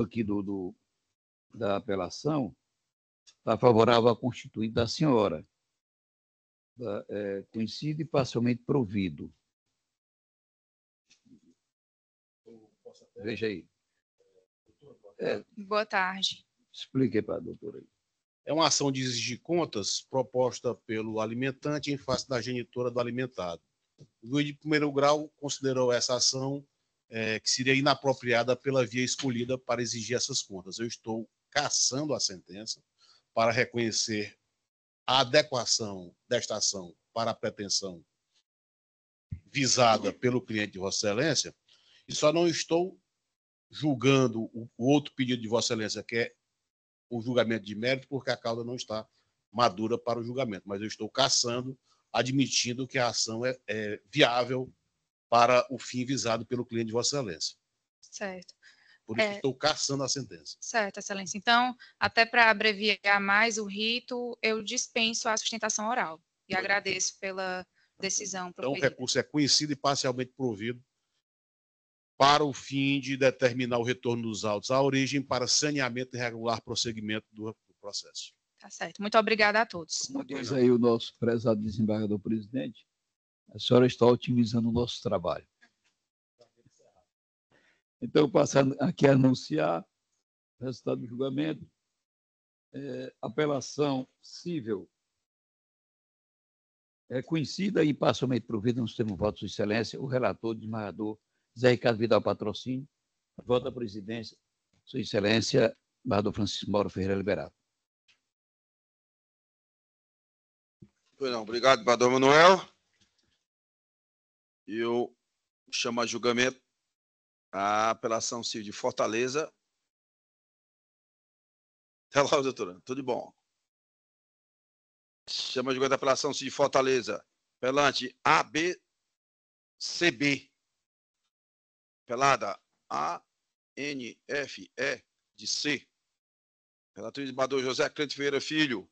aqui da apelação está favorável à constituinte da senhora, conhecido e parcialmente provido. Veja aí. Boa tarde. Explique para a doutora aí. É uma ação de exigir contas proposta pelo alimentante em face da genitora do alimentado. O juiz de primeiro grau considerou essa ação que seria inapropriada pela via escolhida para exigir essas contas. Eu estou cassando a sentença para reconhecer a adequação desta ação para a pretensão visada pelo cliente de Vossa Excelência, e só não estou julgando o outro pedido de Vossa Excelência, que é o julgamento de mérito, porque a causa não está madura para o julgamento, mas eu estou cassando, admitindo que a ação é viável para o fim visado pelo cliente de Vossa Excelência. Certo. Por isso estou cassando a sentença. Certo, Excelência. Então, até para abreviar mais o rito, eu dispenso a sustentação oral e agradeço pela decisão proferida. Então, o recurso é conhecido e parcialmente provido para o fim de determinar o retorno dos autos à origem para saneamento e regular prosseguimento do processo. Tá certo. Muito obrigada a todos. Como diz aí o nosso prezado desembargador presidente, a senhora está otimizando o nosso trabalho. Então, passando aqui a anunciar o resultado do julgamento. Apelação cível conhecida e parcialmente provida nos termos de voto de Sua Excelência, o relator, desembargador Zé Ricardo Vidal Patrocínio, voto da presidência, Sua Excelência, desembargador Francisco Mauro Ferreira Liberato. Obrigado, desembargador Manuel. Eu chamo a julgamento a apelação civil de Fortaleza. Até lá, doutora. Tudo bom. Chama a julgamento da apelação civil de Fortaleza. Apelante ABCB. Apelada ANFE de C. Relator desembargador José Cleide Ferreira Filho.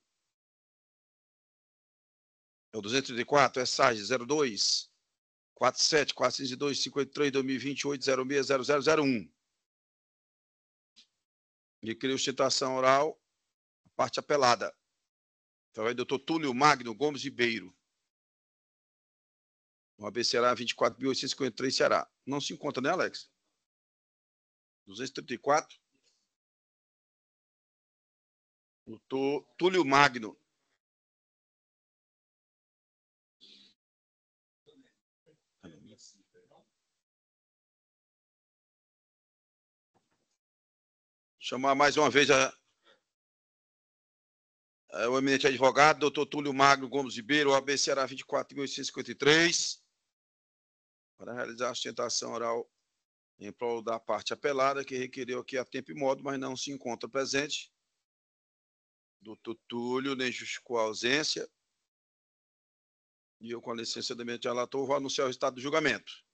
É o 234, SAG 02 47 402 53 2028 06 0001. Requeriu sustentação oral, parte apelada. Através do doutor Túlio Magno Gomes Ribeiro. No AB Ceará 24.853, Ceará. Não se encontra, né, Alex? 234. Doutor Túlio Magno. Chamar mais uma vez o eminente advogado, doutor Túlio Magno Gomes Ribeiro, OAB Ceará 24.853, para realizar a sustentação oral em prol da parte apelada, que requeriu aqui a tempo e modo, mas não se encontra presente. Doutor Túlio nem justificou a ausência. E eu, com a licença do eminente relator, vou anunciar o resultado do julgamento.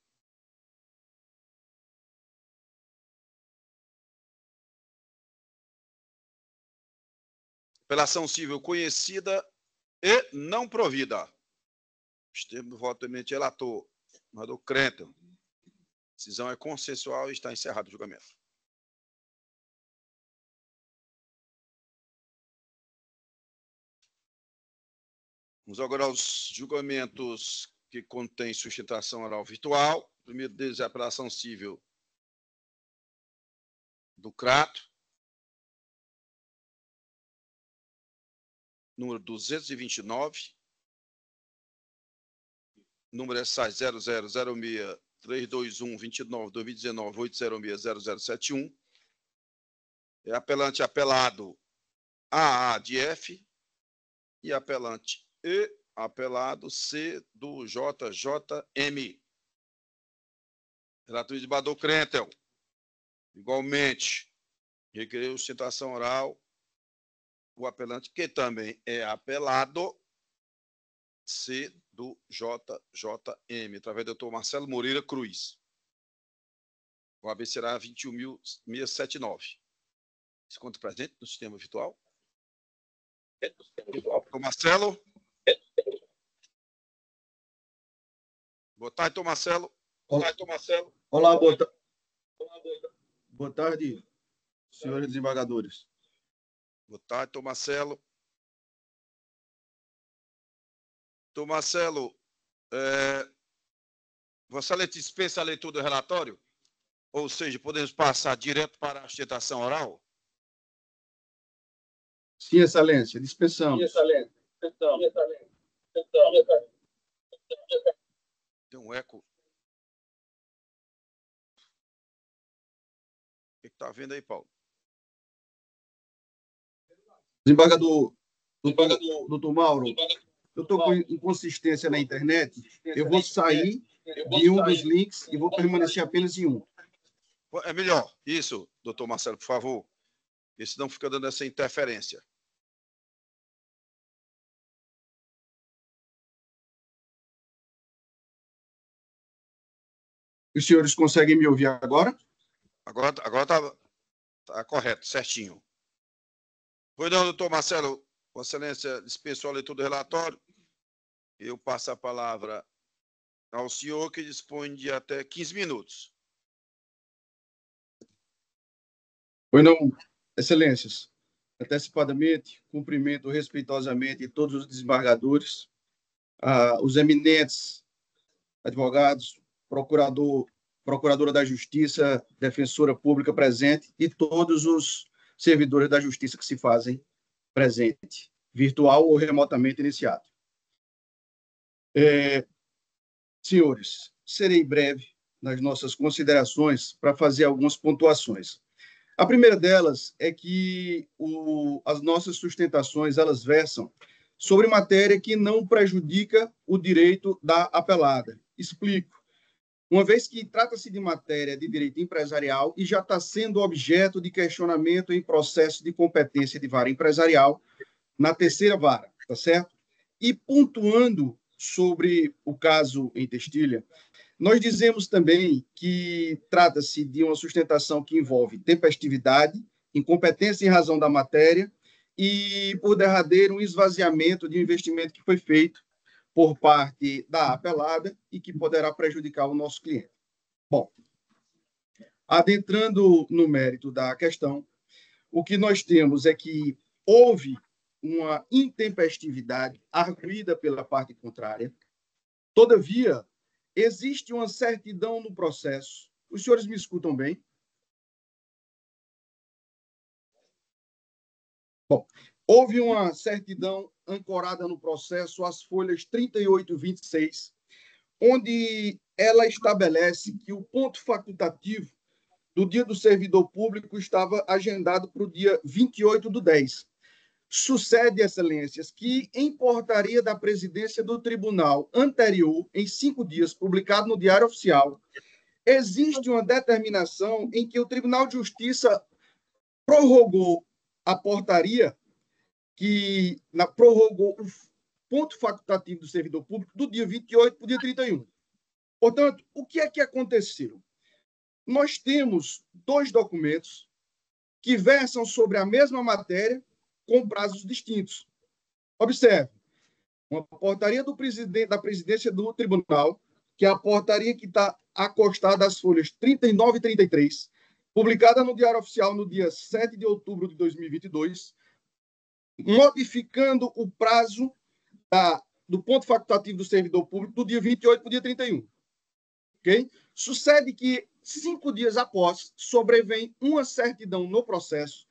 Apelação civil conhecida e não provida. Os termos do voto do eminente relator, senador Crenton. Decisão é consensual e está encerrado o julgamento. Vamos agora aos julgamentos que contêm sustentação oral virtual. O primeiro deles é a apelação civil do Crato, número 229, número é SAI 0006 321 29 2019 806 0071. É apelante apelado AA de F e apelante E, apelado C do JJM. Relator desembargador Crentel. Igualmente, requeriu sustentação oral o apelante, que também é apelado, C do JJM, através do doutor Marcelo Moreira Cruz. O AB será 21.679. Se conta presente no sistema virtual? Doutor Marcelo? Boa tarde, doutor Marcelo. Olá, doutor Marcelo. Olá, boa tarde. senhores desembargadores. Boa tarde, doutor Marcelo. Doutor Marcelo, Vossa Excelência dispensa a leitura do relatório? Ou seja, podemos passar direto para a sustentação oral? Sim, Excelência, dispensamos. Sim, Excelência. Tem um eco. O que está vendo aí, Paulo? Desembargador, doutor Mauro, eu estou com inconsistência na internet. Eu vou sair de um dos links e vou permanecer apenas em um. É melhor. Isso, doutor Marcelo, por favor. Porque senão fica dando essa interferência. Os senhores conseguem me ouvir agora? Agora tá correto, certinho. Pois não, doutor Marcelo, Vossa Excelência dispensou a leitura do relatório. Eu passo a palavra ao senhor, que dispõe de até 15 minutos. Pois não, Excelências. Antecipadamente, cumprimento respeitosamente todos os desembargadores, os eminentes advogados, procuradora da Justiça, defensora pública presente e todos os servidores da Justiça que se fazem presente, virtual ou remotamente iniciado. Senhores, serei breve nas nossas considerações para fazer algumas pontuações. A primeira delas é que as nossas sustentações elas versam sobre matéria que não prejudica o direito da apelada. Explico. Uma vez que trata-se de matéria de direito empresarial e já está sendo objeto de questionamento em processo de competência de vara empresarial na terceira vara, tá certo? E pontuando sobre o caso em Testilha, nós dizemos também que trata-se de uma sustentação que envolve tempestividade, incompetência em razão da matéria e, por derradeiro, um esvaziamento de investimento que foi feito por parte da apelada e que poderá prejudicar o nosso cliente. Bom, adentrando no mérito da questão, o que nós temos é que houve uma intempestividade arguida pela parte contrária. Todavia, existe uma certidão no processo. Os senhores me escutam bem? Bom, houve uma certidão ancorada no processo, as folhas 38 e 26, onde ela estabelece que o ponto facultativo do dia do servidor público estava agendado para o dia 28/10. Sucede, Excelências, que em portaria da presidência do tribunal anterior, em 5 dias, publicado no Diário Oficial, existe uma determinação em que o Tribunal de Justiça prorrogou a portaria prorrogou o ponto facultativo do servidor público do dia 28 para o dia 31. Portanto, o que é que aconteceu? Nós temos 2 documentos que versam sobre a mesma matéria com prazos distintos. Observe, uma portaria da presidência do tribunal, que é a portaria que está acostada às folhas 39 e 33, publicada no Diário Oficial no dia 7 de outubro de 2022, modificando o prazo do ponto facultativo do servidor público do dia 28 para o dia 31. Okay? Sucede que, 5 dias após, sobrevém uma certidão no processo,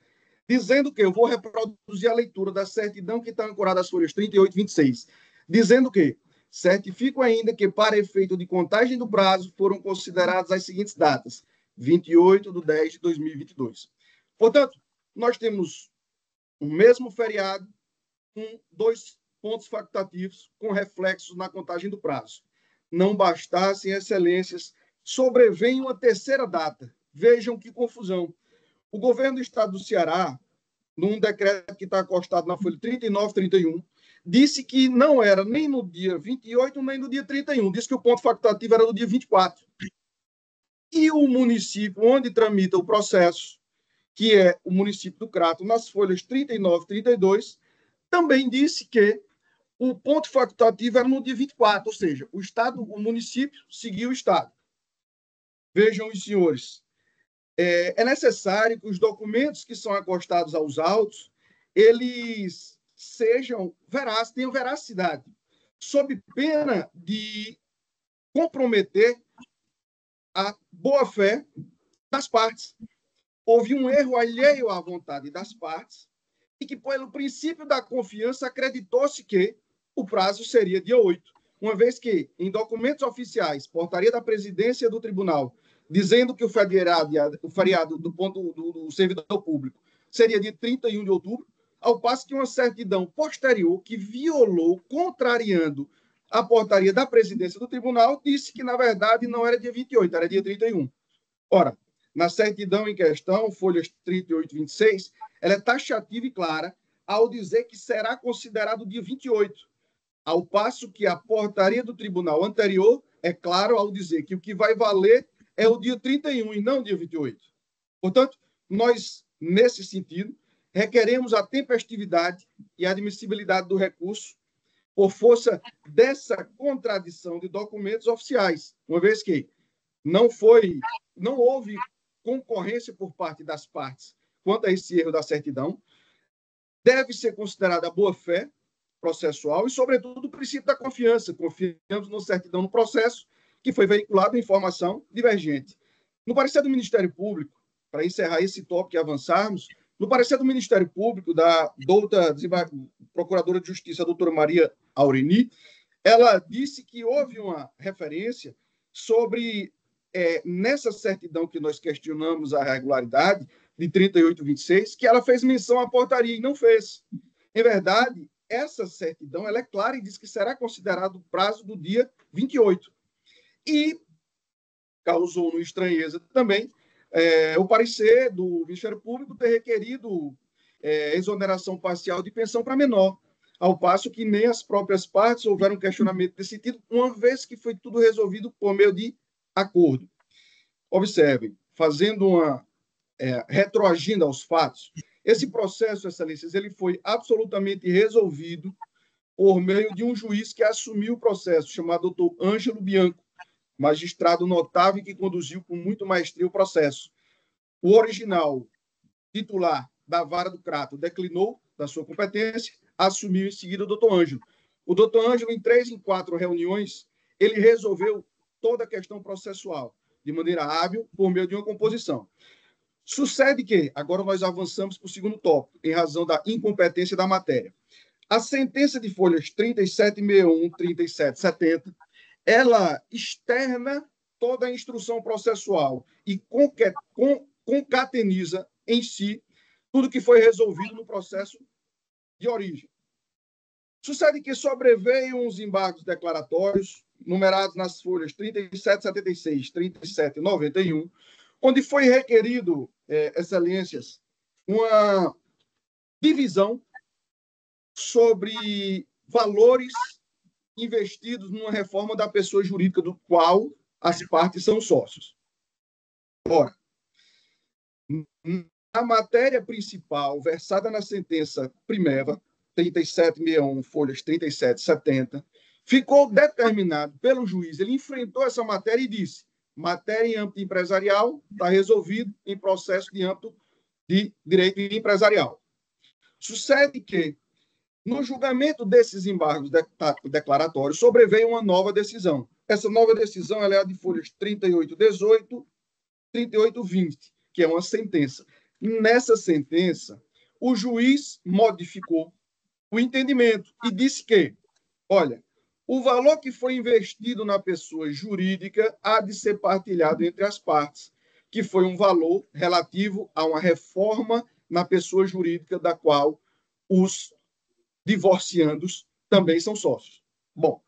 dizendo que, eu vou reproduzir a leitura da certidão que está ancorada às folhas 38 e 26, dizendo que certifico ainda que, para efeito de contagem do prazo, foram consideradas as seguintes datas: 28/10/2022. Portanto, nós temos o mesmo feriado, com 2 pontos facultativos com reflexos na contagem do prazo. Não bastassem, Excelências, sobrevém uma terceira data. Vejam que confusão. O governo do estado do Ceará, num decreto que está acostado na folha 39 e 31, disse que não era nem no dia 28, nem no dia 31. Disse que o ponto facultativo era no dia 24. E o município onde tramita o processo, que é o município do Crato, nas folhas 39 e 32, também disse que o ponto facultativo era no dia 24, ou seja, o município seguiu o Estado. Vejam os senhores, é necessário que os documentos que são acostados aos autos, eles sejam verazes, tenham veracidade, sob pena de comprometer a boa-fé das partes. Houve um erro alheio à vontade das partes e que, pelo princípio da confiança, acreditou-se que o prazo seria dia 8, uma vez que, em documentos oficiais, portaria da presidência do tribunal, dizendo que o feriado do servidor público seria dia 31 de outubro, ao passo que uma certidão posterior que violou, contrariando a portaria da presidência do tribunal, disse que, na verdade, não era dia 28, era dia 31. Ora, na certidão em questão, folhas 38 e 26, ela é taxativa e clara ao dizer que será considerado dia 28, ao passo que a portaria do tribunal anterior é claro ao dizer que o que vai valer é o dia 31 e não o dia 28. Portanto, nós, nesse sentido, requeremos a tempestividade e a admissibilidade do recurso por força dessa contradição de documentos oficiais, uma vez que não houve concorrência por parte das partes quanto a esse erro da certidão, deve ser considerada a boa-fé processual e, sobretudo, o princípio da confiança. Confiamos na certidão no processo que foi veiculado informação divergente. No parecer do Ministério Público, para encerrar esse tópico e avançarmos, no parecer do Ministério Público, da Procuradora de Justiça, a doutora Maria Aureni, ela disse que houve uma referência sobre, nessa certidão que nós questionamos a regularidade, de 3826, que ela fez menção à portaria e não fez. Em verdade, essa certidão ela é clara e diz que será considerado o prazo do dia 28. E causou-nos estranheza também o parecer do Ministério Público ter requerido exoneração parcial de pensão para menor, ao passo que nem as próprias partes houveram questionamento desse sentido, uma vez que foi tudo resolvido por meio de acordo. Observem, fazendo uma retroagindo aos fatos, esse processo, excelências, ele foi absolutamente resolvido por meio de um juiz que assumiu o processo, chamado doutor Ângelo Bianco, magistrado notável que conduziu com muito maestria o processo. O original titular da Vara do Crato declinou da sua competência, assumiu em seguida o doutor Ângelo. O doutor Ângelo, em 3 em 4 reuniões, ele resolveu toda a questão processual de maneira hábil por meio de uma composição. Sucede que, agora nós avançamos para o segundo tópico, em razão da incompetência da matéria. A sentença de folhas 3761, 3770, ela externa toda a instrução processual e concateniza em si tudo que foi resolvido no processo de origem. Sucede que sobreveio uns embargos declaratórios, numerados nas folhas 3776, 3791, onde foi requerido, excelências, uma divisão sobre valores investidos numa reforma da pessoa jurídica do qual as partes são sócios. Ora, a matéria principal versada na sentença Primeva, 3761, folhas 3770, ficou determinado pelo juiz, ele enfrentou essa matéria e disse: matéria em âmbito empresarial está resolvido em processo de âmbito de direito empresarial. Sucede que, no julgamento desses embargos declaratórios, sobreveio uma nova decisão. Essa nova decisão ela é a de folhas 3818, 3820, que é uma sentença. Nessa sentença, o juiz modificou o entendimento e disse que, olha, o valor que foi investido na pessoa jurídica há de ser partilhado entre as partes, que foi um valor relativo a uma reforma na pessoa jurídica da qual os divorciandos também são sócios. Bom,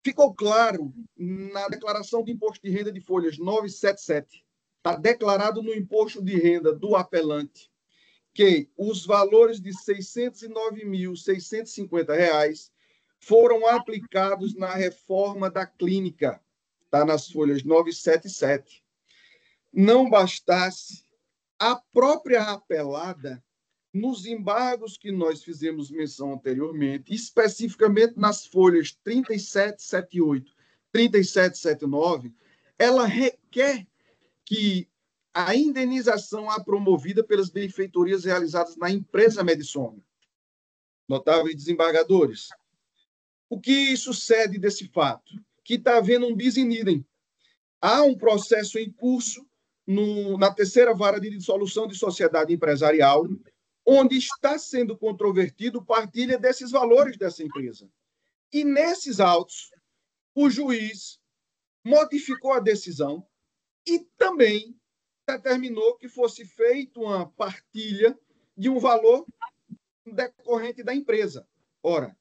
ficou claro na declaração de imposto de renda de folhas 977, está declarado no imposto de renda do apelante que os valores de R$ 609.650 foram aplicados na reforma da clínica, está nas folhas 977. Não bastasse, a própria apelada, nos embargos que nós fizemos menção anteriormente, especificamente nas folhas 3778, 3779, ela requer que a indenização é promovida pelas benfeitorias realizadas na empresa Medisona. Notáveis desembargadores, o que sucede desse fato? Que está havendo um bis in idem. Há um processo em curso na terceira vara de dissolução de sociedade empresarial, onde está sendo controvertido partilha desses valores dessa empresa. E nesses autos, o juiz modificou a decisão e também determinou que fosse feita uma partilha de um valor decorrente da empresa. Ora,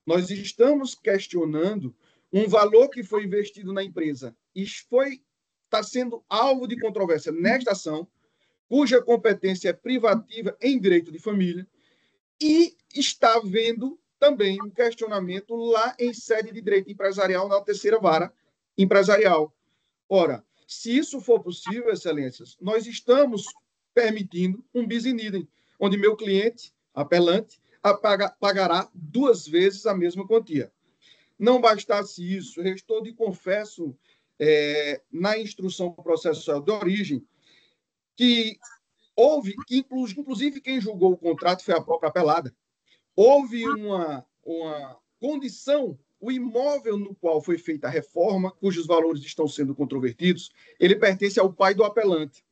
nós estamos questionando um valor que foi investido na empresa e está sendo alvo de controvérsia nesta ação, cuja competência é privativa em direito de família, e está havendo também um questionamento lá em sede de direito empresarial, na terceira vara empresarial. Ora, se isso for possível, excelências, nós estamos permitindo um bis in idem, onde meu cliente, apelante, pagará 2 vezes a mesma quantia. Não bastasse isso, restou de confesso na instrução processual de origem que houve, inclusive quem julgou o contrato foi a própria apelada, houve uma condição, o imóvel no qual foi feita a reforma, cujos valores estão sendo controvertidos, ele pertence ao pai do apelante.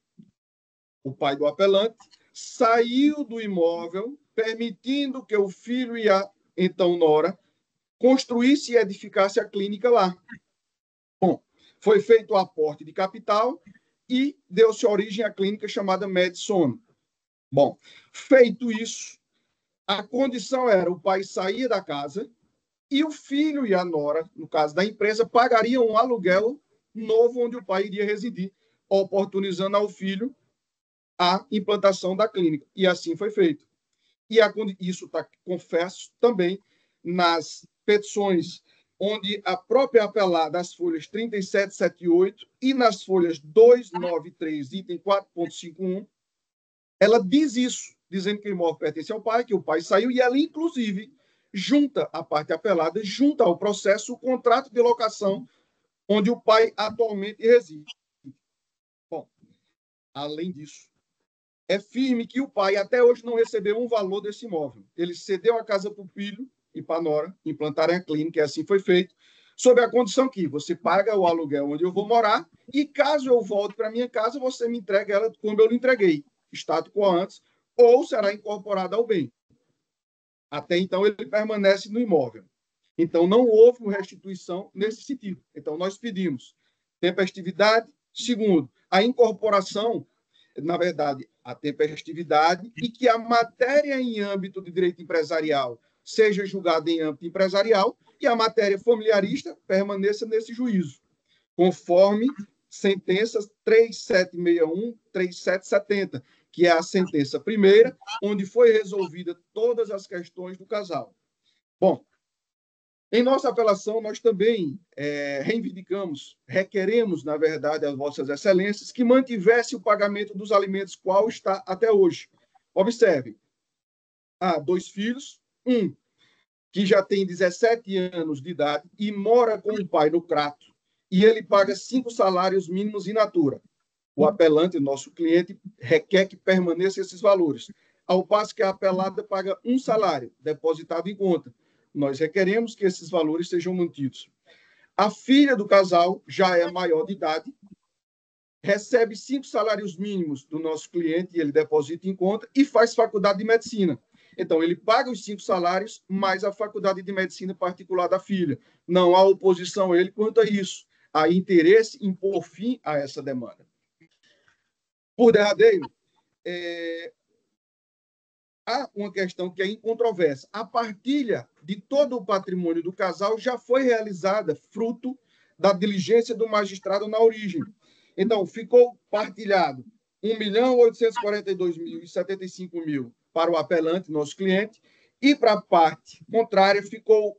O pai do apelante saiu do imóvel, permitindo que o filho e a, então, nora, construísse e edificasse a clínica lá. Bom, foi feito o aporte de capital e deu-se origem à clínica chamada Medisona. Bom, feito isso, a condição era o pai sair da casa e o filho e a nora, no caso da empresa, pagariam um aluguel novo onde o pai iria residir, oportunizando ao filho a implantação da clínica. E assim foi feito. E isso está, confesso, também nas petições onde a própria apelada, as folhas 3778 e nas folhas 293, item 4.51, ela diz isso, dizendo que o imóvel pertence ao pai, que o pai saiu, e ela, inclusive, junta a parte apelada, junta ao processo o contrato de locação onde o pai atualmente reside. Bom, além disso, é firme que o pai até hoje não recebeu um valor desse imóvel. Ele cedeu a casa para o filho e para a nora implantarem a clínica, e assim foi feito, sob a condição que você paga o aluguel onde eu vou morar e, caso eu volte para a minha casa, você me entrega ela como eu lhe entreguei, status quo antes, ou será incorporada ao bem. Até então, ele permanece no imóvel. Então, não houve uma restituição nesse sentido. Então, nós pedimos tempestividade. Segundo, a incorporação, na verdade, a tempestividade, e que a matéria em âmbito de direito empresarial seja julgada em âmbito empresarial e a matéria familiarista permaneça nesse juízo, conforme sentenças 3761, 3770, que é a sentença primeira, onde foi resolvida todas as questões do casal. Bom, em nossa apelação, nós também reivindicamos, requeremos, na verdade, às vossas excelências, que mantivesse o pagamento dos alimentos, qual está até hoje. Observem, há 2 filhos, um que já tem 17 anos de idade e mora com o pai no Crato, e ele paga 5 salários mínimos in natura. O apelante, nosso cliente, requer que permaneçam esses valores, ao passo que a apelada paga 1 salário depositado em conta. Nós requeremos que esses valores sejam mantidos. A filha do casal já é maior de idade, recebe 5 salários mínimos do nosso cliente, e ele deposita em conta, e faz faculdade de medicina. Então, ele paga os 5 salários, mais a faculdade de medicina particular da filha. Não há oposição a ele quanto a isso. Há interesse em pôr fim a essa demanda. Por derradeiro, há uma questão que é incontrovérsia. A partilha de todo o patrimônio do casal já foi realizada fruto da diligência do magistrado na origem. Então, ficou partilhado 1.842.075 para o apelante, nosso cliente, e para a parte contrária ficou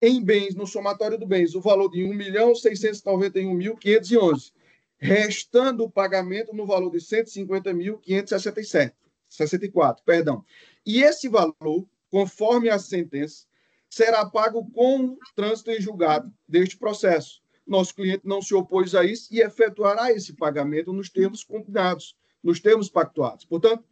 em bens, no somatório do bens, o valor de 1.691.511, restando o pagamento no valor de 150.564, perdão. E esse valor, conforme a sentença, será pago com o trânsito em julgado deste processo, nosso cliente não se opôs a isso e efetuará esse pagamento nos termos combinados, nos termos pactuados. Portanto,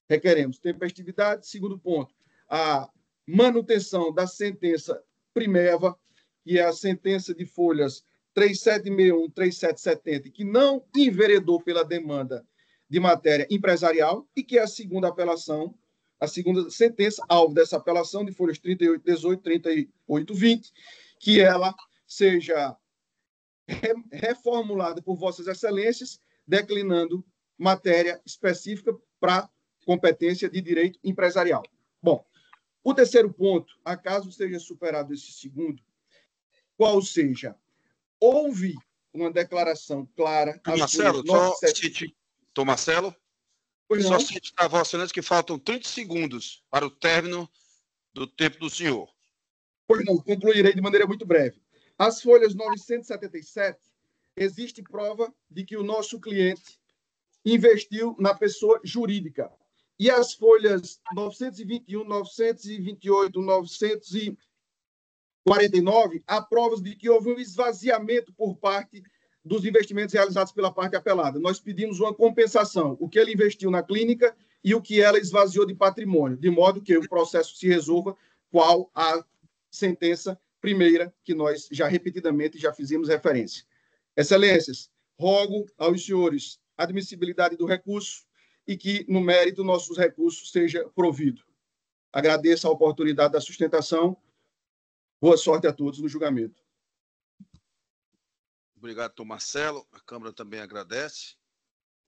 requeremos tempestividade. Segundo ponto, a manutenção da sentença Primeva, que é a sentença de folhas 3761, 3770, que não enveredou pela demanda de matéria empresarial e que é a segunda apelação, a segunda sentença, alvo dessa apelação de folhas 3818, 3820, que ela seja reformulada por Vossas Excelências, declinando matéria específica para competência de direito empresarial. Bom, o terceiro ponto, acaso seja superado esse segundo, qual seja, houve uma declaração clara... Marcelo, Marcelo, só citar a Vossa Excelência que faltam 30 segundos para o término do tempo do senhor. Pois não, concluirei de maneira muito breve. As folhas 977, existe prova de que o nosso cliente investiu na pessoa jurídica. E as folhas 921, 928, 949, há provas de que houve um esvaziamento por parte dos investimentos realizados pela parte apelada. Nós pedimos uma compensação, o que ele investiu na clínica e o que ela esvaziou de patrimônio, de modo que o processo se resolva qual a sentença primeira, que nós já repetidamente já fizemos referência. Excelências, rogo aos senhores a admissibilidade do recurso e que, no mérito, nossos recursos seja provido. Agradeço a oportunidade da sustentação. Boa sorte a todos no julgamento. Obrigado, doutor Marcelo. A Câmara também agradece.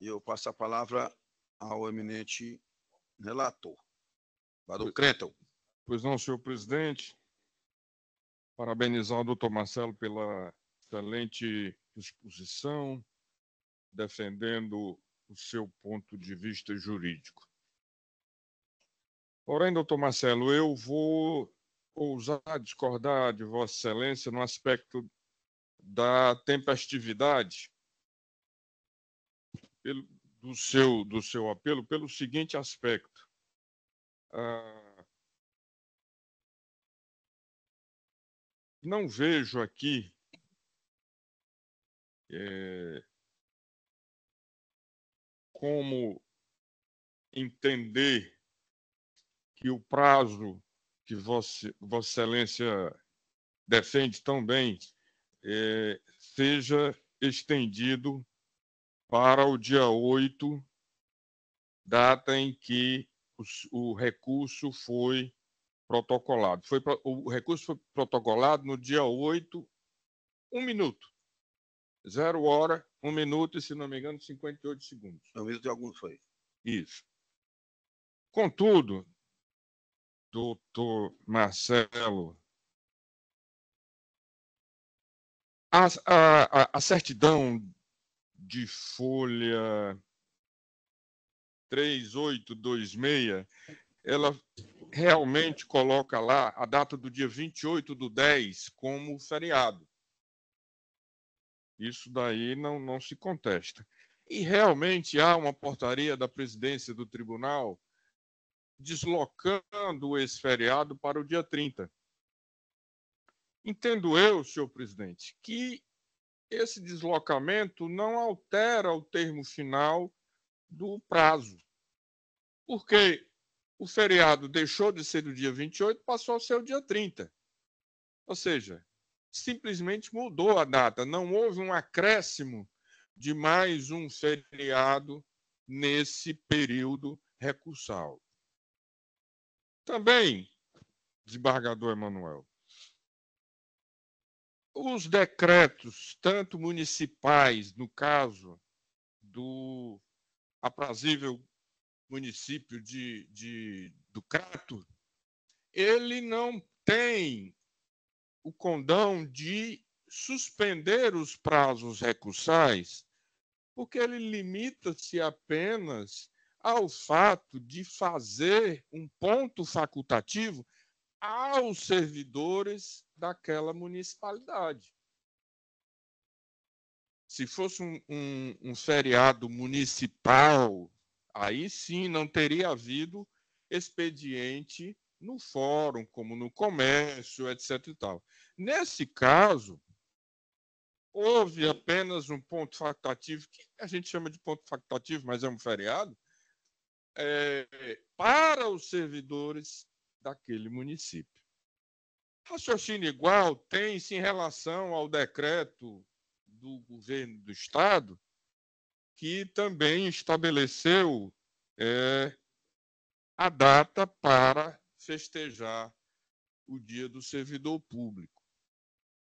E eu passo a palavra ao eminente relator. Doutor Crenton. Pois não, senhor presidente. Parabenizar o doutor Marcelo pela excelente exposição, defendendo o seu ponto de vista jurídico. Porém, doutor Marcelo, eu vou ousar discordar de Vossa Excelência no aspecto da tempestividade do seu apelo, pelo seguinte aspecto. Não vejo aqui como entender que o prazo que Vossa Excelência defende tão bem seja estendido para o dia 8, data em que o recurso foi protocolado. O recurso foi protocolado no dia 8, 1 minuto. 0 hora, 1 minuto e, se não me engano, 58 segundos. 1 minuto e alguns foi. Isso. Contudo, doutor Marcelo, a certidão de folha 3826, ela realmente coloca lá a data do dia 28/10 como feriado. Isso daí não se contesta. E realmente há uma portaria da presidência do tribunal deslocando esse feriado para o dia 30. Entendo eu, senhor presidente, que esse deslocamento não altera o termo final do prazo, porque o feriado deixou de ser o dia 28, passou a ser o dia 30. Ou seja, simplesmente mudou a data, não houve um acréscimo de mais um feriado nesse período recursal. Também, desembargador Emanuel, os decretos, tanto municipais, no caso do aprazível município do Crato, ele não tem o condão de suspender os prazos recursais, porque ele limita-se apenas ao fato de fazer um ponto facultativo aos servidores daquela municipalidade. Se fosse um feriado municipal, aí sim não teria havido expediente no fórum, como no comércio, etc. e tal. Nesse caso, houve apenas um ponto facultativo, que a gente chama de ponto facultativo, mas é um feriado, para os servidores daquele município. Raciocínio igual tem-se em relação ao decreto do governo do Estado, que também estabeleceu a data para festejar o Dia do Servidor Público.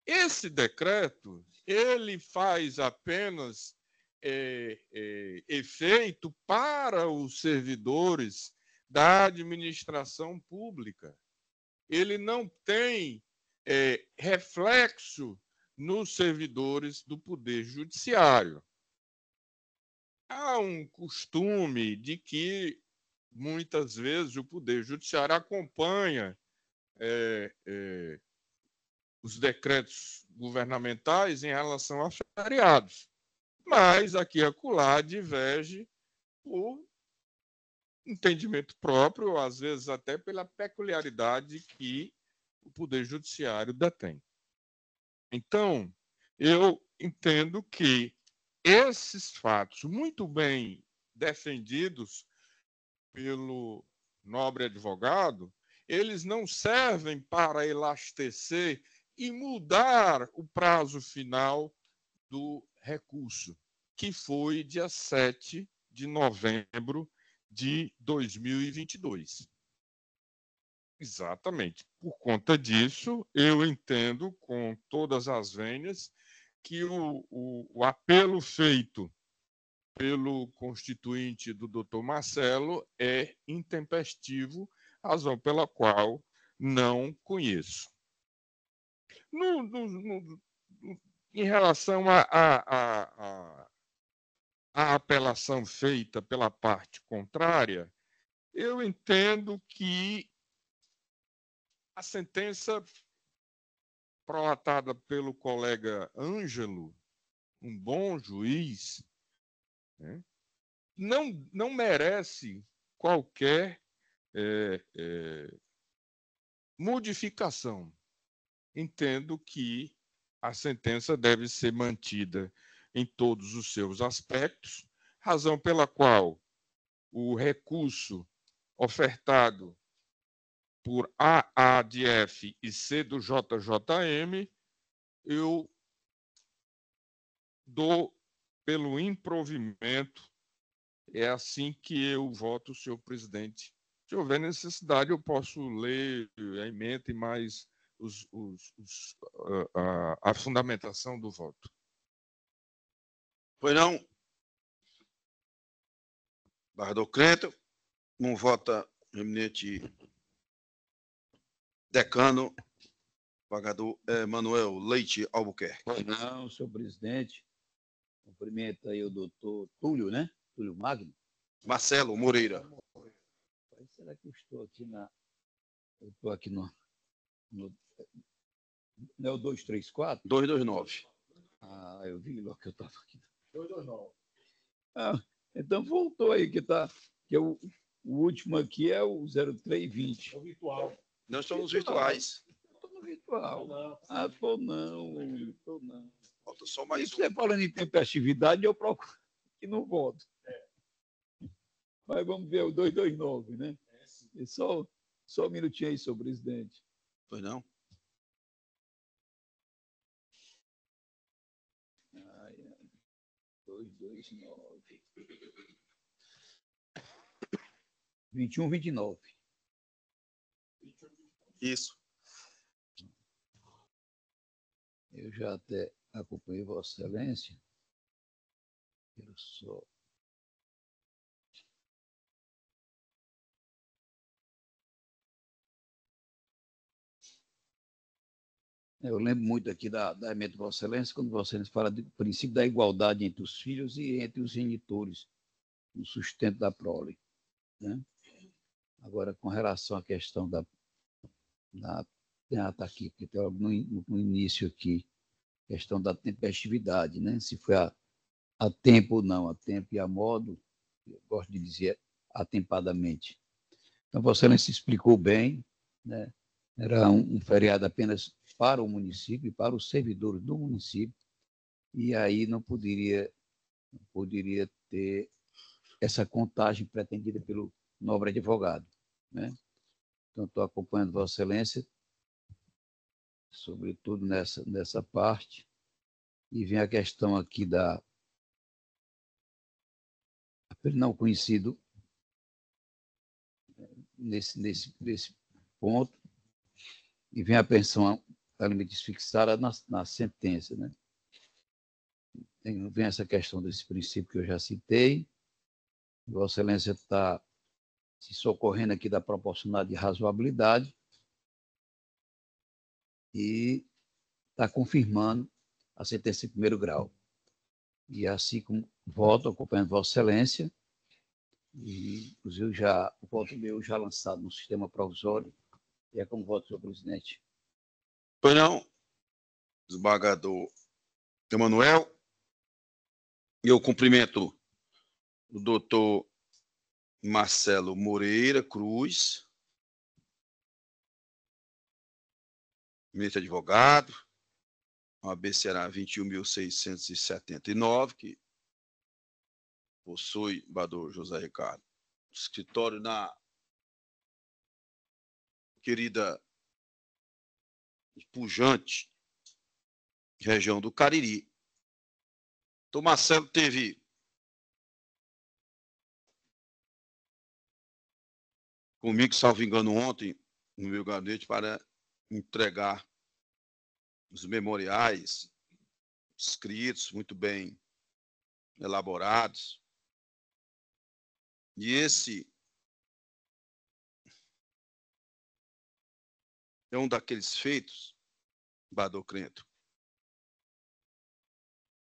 Esse decreto, ele faz apenas efeito para os servidores da administração pública. Ele não tem reflexo nos servidores do Poder Judiciário. Há um costume de que, muitas vezes, o Poder Judiciário acompanha os decretos governamentais em relação a feriados. Mas, aqui e acolá, diverge por entendimento próprio, ou às vezes até pela peculiaridade que o Poder Judiciário detém. Então, eu entendo que esses fatos, muito bem defendidos pelo nobre advogado, eles não servem para elastecer e mudar o prazo final do recurso, que foi dia 7 de novembro de 2022. Exatamente. Por conta disso, eu entendo com todas as vênias que o apelo feito pelo constituinte do doutor Marcelo é intempestivo, razão pela qual não conheço. Em relação à apelação feita pela parte contrária, eu entendo que a sentença prolatada pelo colega Ângelo, um bom juiz, né, não merece qualquer modificação. Entendo que a sentença deve ser mantida em todos os seus aspectos, razão pela qual o recurso ofertado por AADF e C do JJM, eu dou pelo improvimento. É assim que eu voto, senhor presidente. Se houver necessidade, eu posso ler a emenda e mais a fundamentação do voto. Pois não? Barrador Crento, não vota eminente decano, pagador Manuel Leite Albuquerque. Pois não, senhor presidente. Cumprimento aí o doutor Túlio, né? Túlio Magno. Marcelo Moreira. Será que eu estou aqui Eu estou aqui no... Não é o 234? 229. Ah, eu vi logo que eu estava aqui. 229. Ah, então voltou aí, que o último aqui é o 0320. É o virtual. Nós estamos virtuais. Estou no virtual. Não. Estou não. Falta só mais você falando em tempestividade, eu procuro que não volto. Mas vamos ver o 229, né? E só um minutinho aí, senhor presidente. Pois não? 229. 2129. Isso. Eu já até acompanhei Vossa Excelência. Eu só... Eu lembro muito aqui da emenda de Vossa Excelência, quando Vossa Excelência fala do princípio da igualdade entre os filhos e entre os genitores, no sustento da prole. Né? Agora, com relação à questão está aqui, porque tem no início aqui, questão da tempestividade, né? Se foi a tempo ou não, a tempo e a modo, eu gosto de dizer atempadamente. Então, Vossa Excelência explicou bem, né? Era um feriado apenas para o município e para os servidores do município, e aí não poderia ter essa contagem pretendida pelo nobre advogado, né? Então, estou acompanhando Vossa Excelência, sobretudo nessa parte, e vem a questão aqui não conhecido nesse ponto, e vem a pensão alimentícia fixada na sentença, né? Vem essa questão desse princípio que eu já citei. Vossa Excelência está se socorrendo aqui da proporcionalidade e razoabilidade e está confirmando a sentença em primeiro grau. E assim como voto, acompanhando Vossa Excelência, e inclusive o voto meu já lançado no sistema provisório, e é como voto, senhor presidente. Pois não, desembargador Emanuel, e eu cumprimento o doutor Marcelo Moreira Cruz, ministro advogado, OAB Ceará 21.679, que possui, embargador José Ricardo, escritório na querida e pujante região do Cariri. Então, Marcelo teve comigo, salvo engano, ontem, no meu gabinete, para entregar os memoriais escritos, muito bem elaborados. E esse é um daqueles feitos, Bador Crento,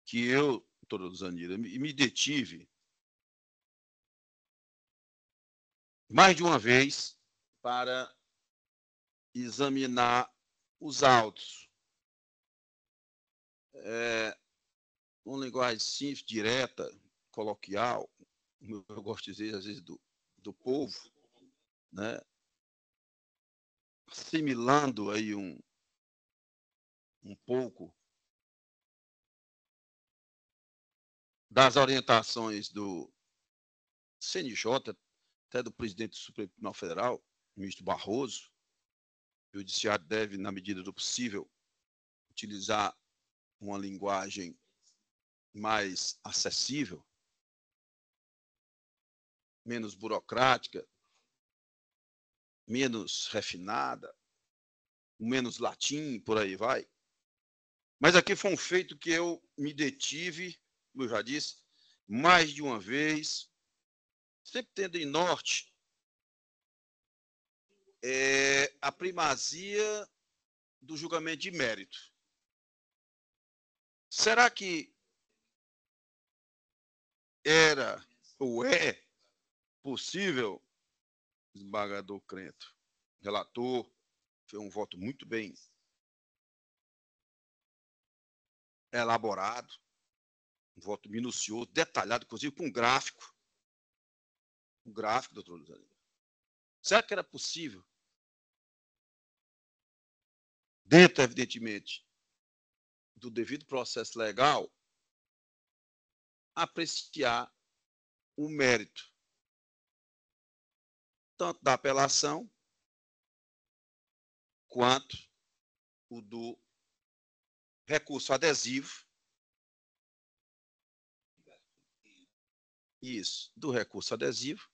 que eu, doutora Luzanira, me detive mais de uma vez para examinar os autos. Uma linguagem simples, direta, coloquial, eu gosto de dizer, às vezes, do povo, né? Assimilando aí um pouco das orientações do CNJ, até do presidente do Supremo Tribunal Federal, ministro Barroso. O judiciário deve, na medida do possível, utilizar uma linguagem mais acessível, menos burocrática, menos refinada, menos latim, por aí vai. Mas aqui foi um feito que eu me detive, como eu já disse, mais de uma vez, sempre tendo em norte a primazia do julgamento de mérito. Será que era ou é possível, desembargador Crento, relator, foi um voto muito bem elaborado, um voto minucioso, detalhado, inclusive com um gráfico, doutor Luzanira. Será que era possível, dentro, evidentemente, do devido processo legal, apreciar o mérito, tanto da apelação, quanto o do recurso adesivo? Isso, do recurso adesivo.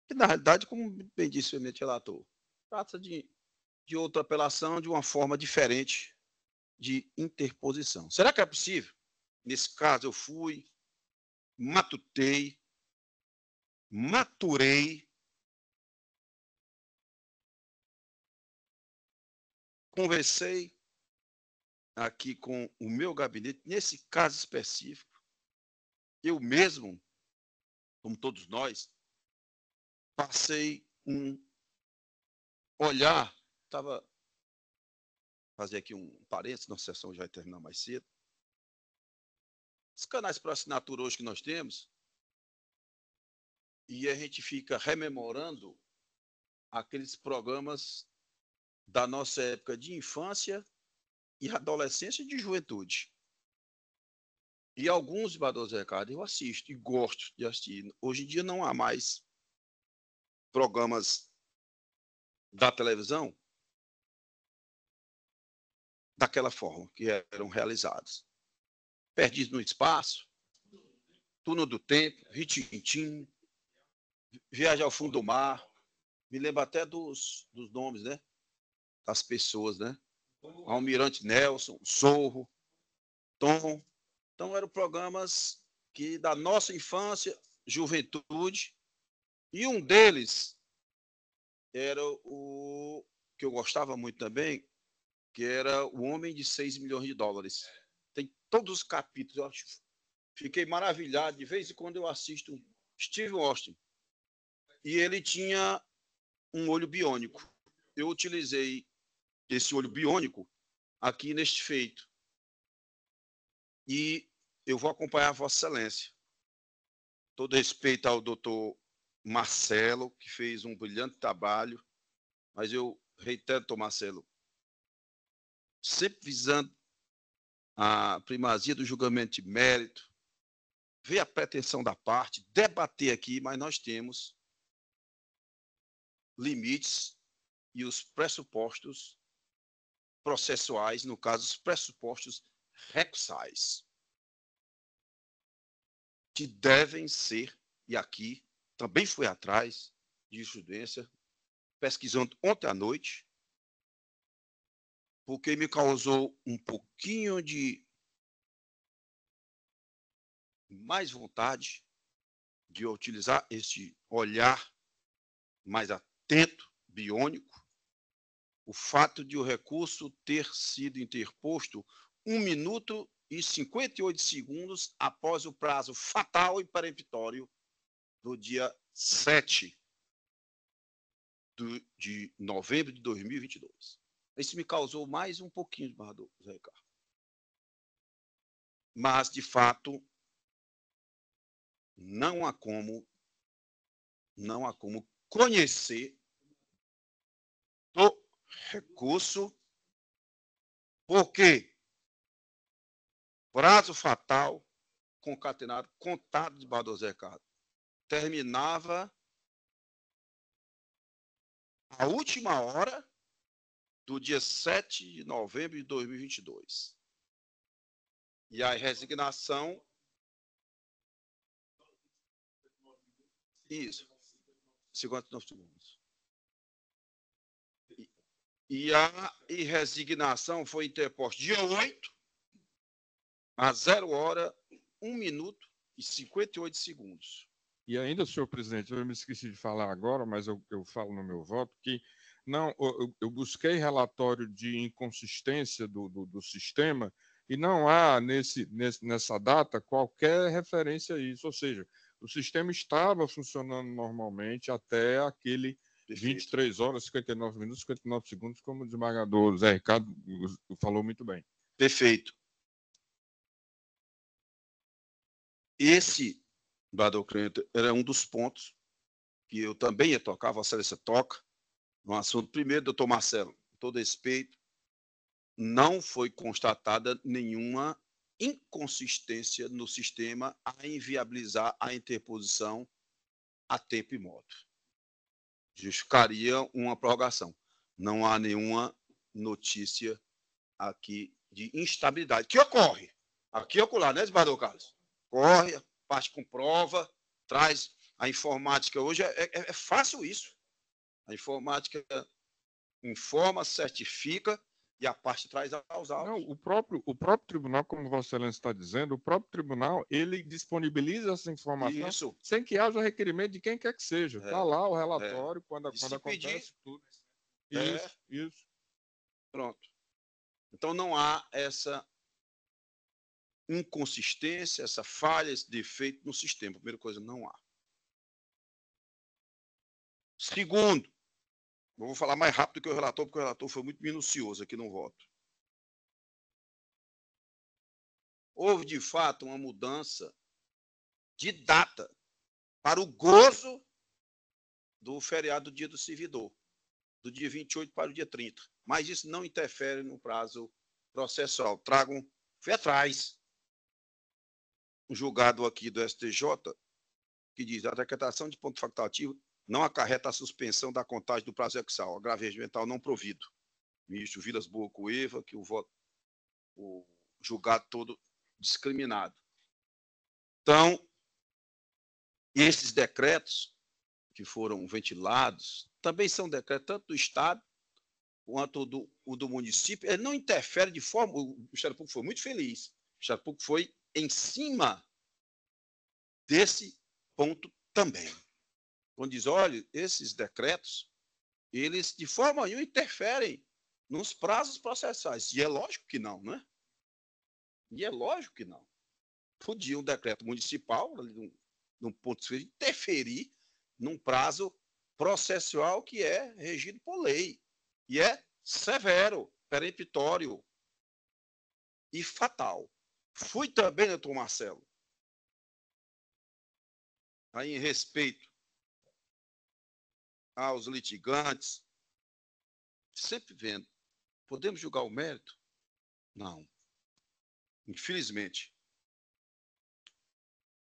Que, na realidade, como bem disse o eminente relator, trata-se de outra apelação de uma forma diferente de interposição. Será que é possível? Nesse caso, eu fui, maturei, conversei aqui com o meu gabinete, nesse caso específico, eu mesmo, como todos nós, passei um olhar, fazer aqui um parênteses, nossa sessão já vai terminar mais cedo. Os canais para assinatura hoje que nós temos, e a gente fica rememorando aqueles programas da nossa época de infância e adolescência e de juventude. E alguns de Badalhoza Recado eu assisto e gosto de assistir. Hoje em dia não há mais programas da televisão daquela forma que eram realizados. Perdidos no Espaço, Túnel do Tempo, Ritintim, Viagem ao Fundo do Mar. Me lembro até dos nomes, né? Das pessoas, né? Almirante Nelson, Zorro, Tom. Então, eram programas que da nossa infância, juventude, e um deles era o que eu gostava muito também, que era O Homem de 6 milhões de dólares. Tem todos os capítulos, eu acho. Fiquei maravilhado, de vez em quando eu assisto Steve Austin. E ele tinha um olho biônico. Eu utilizei esse olho biônico aqui neste feito. E eu vou acompanhar Vossa Excelência. Todo respeito ao doutor Marcelo, que fez um brilhante trabalho, mas eu reitero, doutor Marcelo, sempre visando a primazia do julgamento de mérito, ver a pretensão da parte, debater aqui, mas nós temos limites e os pressupostos processuais, no caso, os pressupostos recursais, que devem ser, e aqui também fui atrás de jurisprudência, pesquisando ontem à noite, porque me causou um pouquinho de mais vontade de utilizar este olhar mais atento, biônico, o fato de o recurso ter sido interposto 1 minuto e 58 segundos após o prazo fatal e peremptório do dia 7 de novembro de 2022. Isso me causou mais um pouquinho de barrador, Zé Ricardo. Mas, de fato, não há como conhecer o recurso, porque prazo fatal concatenado, contado de Badalhoza Recado, terminava a última hora do dia 7 de novembro de 2022. E a resignação... Isso. 59 segundos. E a resignação foi interposta dia 8, a 0 hora, 1 minuto e 58 segundos. E ainda, senhor presidente, eu me esqueci de falar agora, mas eu falo no meu voto, que não, eu busquei relatório de inconsistência do sistema e não há nessa data qualquer referência a isso. Ou seja, o sistema estava funcionando normalmente até aquele 23 horas, 59 minutos, 59 segundos, como o desembargador Zé Ricardo falou muito bem. Perfeito. Esse, Badal Crente, era um dos pontos que eu também ia tocar, Vossa Excelência toca, no assunto. Primeiro, doutor Marcelo, com todo respeito, não foi constatada nenhuma inconsistência no sistema a inviabilizar a interposição a tempo e modo. Justificaria uma prorrogação. Não há nenhuma notícia aqui de instabilidade, que ocorre. Aqui e acolá, né, desembargador Carlos? Corre, parte com prova, traz a informática. Hoje é fácil isso. A informática informa, certifica e a parte traz aos autos. Não, o próprio tribunal, como Vossa Excelência está dizendo, o próprio tribunal, ele disponibiliza essa informação Isso. sem que haja requerimento de quem quer que seja. Está lá o relatório quando acontece pedir, tudo. Isso. Pronto. Então não há essa inconsistência, essa falha, esse defeito no sistema. Primeira coisa, não há. Segundo, eu vou falar mais rápido que o relator, porque o relator foi muito minucioso aqui no voto. Houve, de fato, uma mudança de data para o gozo do feriado do Dia do Servidor, do dia 28 para o dia 30. Mas isso não interfere no prazo processual. Fui atrás. Um julgado aqui do STJ que diz a decretação de ponto facultativo não acarreta a suspensão da contagem do prazo execução, agravo regimental não provido. Ministro Vilas Boas Cueva, que o julgado todo discriminado. Então, esses decretos que foram ventilados também são decretos tanto do Estado quanto o do município. Ele não interfere de forma... O Ministério Público foi muito feliz. O Ministério Público foi em cima desse ponto também. Quando diz, olha, esses decretos, eles de forma nenhuma interferem nos prazos processuais. E é lógico que não, né? E é lógico que não. Podia um decreto municipal, num ponto de vista, interferir num prazo processual que é regido por lei. E é severo, peremptório e fatal. Fui também, doutor Marcelo, aí em respeito aos litigantes, sempre vendo, podemos julgar o mérito? Não. Infelizmente.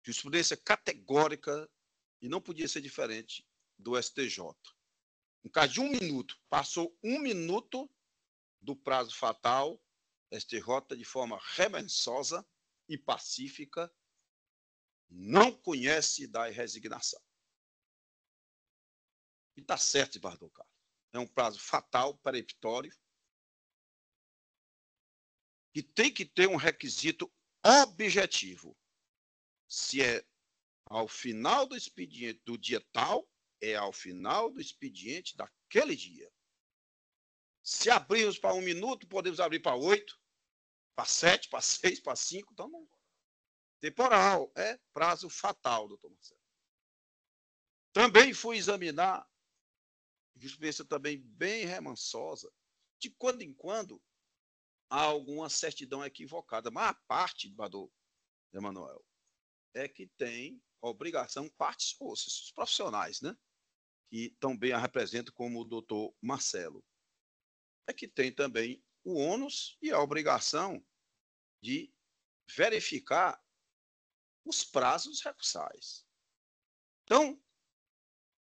Jurisprudência categórica e não podia ser diferente do STJ. No caso de 1 minuto, passou 1 minuto do prazo fatal, STJ, de forma remensosa e pacífica, não conhece da resignação. E está certo, Eduardo Carlos. É um prazo fatal, peremptório, e tem que ter um requisito objetivo. Se é ao final do expediente do dia tal, é ao final do expediente daquele dia. Se abrirmos para 1 minuto, podemos abrir para 8, para 7, para 6, para 5. Então, não. Temporal, é prazo fatal, doutor Marcelo. Também fui examinar, jurisprudência também bem remansosa, de quando em quando há alguma certidão equivocada, mas a parte, Bador Emanuel, é que tem obrigação, partes ou os profissionais, né? Que também a representam, como o doutor Marcelo, é que tem também o ônus e a obrigação de verificar os prazos recursais. Então,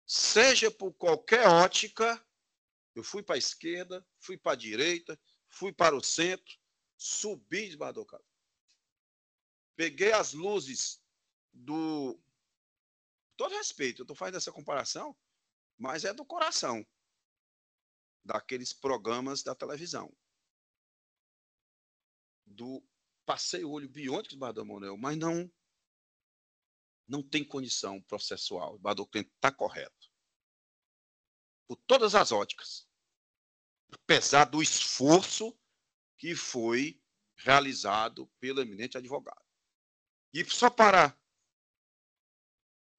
seja por qualquer ótica, eu fui para a esquerda, fui para a direita, fui para o centro, subi de Badocado. Peguei as luzes do... Todo respeito, eu estou fazendo essa comparação, mas é do coração daqueles programas da televisão. Passei o olho biônico de Bardamonel, mas não tem condição processual. O Badoclente está correto. Por todas as óticas. Apesar do esforço que foi realizado pelo eminente advogado. E só para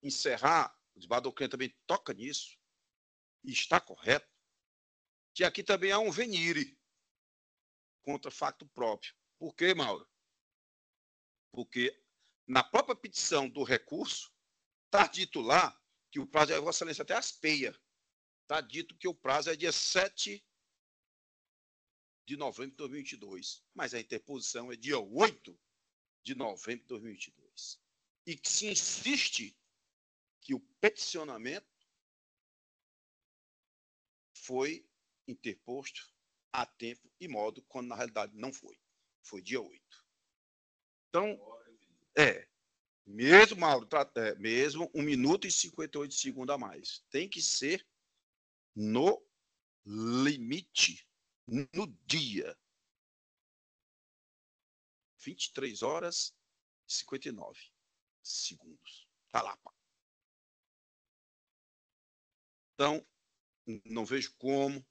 encerrar, o Badoclente também toca nisso, e está correto, que aqui também há um venire contra facto próprio. Por quê, Mauro? Porque na própria petição do recurso, está dito lá que o prazo é, Vossa Excelência até aspeia. Está dito que o prazo é dia 7 de novembro de 2022, mas a interposição é dia 8 de novembro de 2022. E que se insiste que o peticionamento foi interposto a tempo e modo, quando na realidade não foi. Foi dia 8. Então, mesmo, Mauro, mesmo 1 minuto e 58 segundos a mais. Tem que ser no limite, no dia. 23 horas e 59 segundos. Está lá, pá. Então, não vejo como.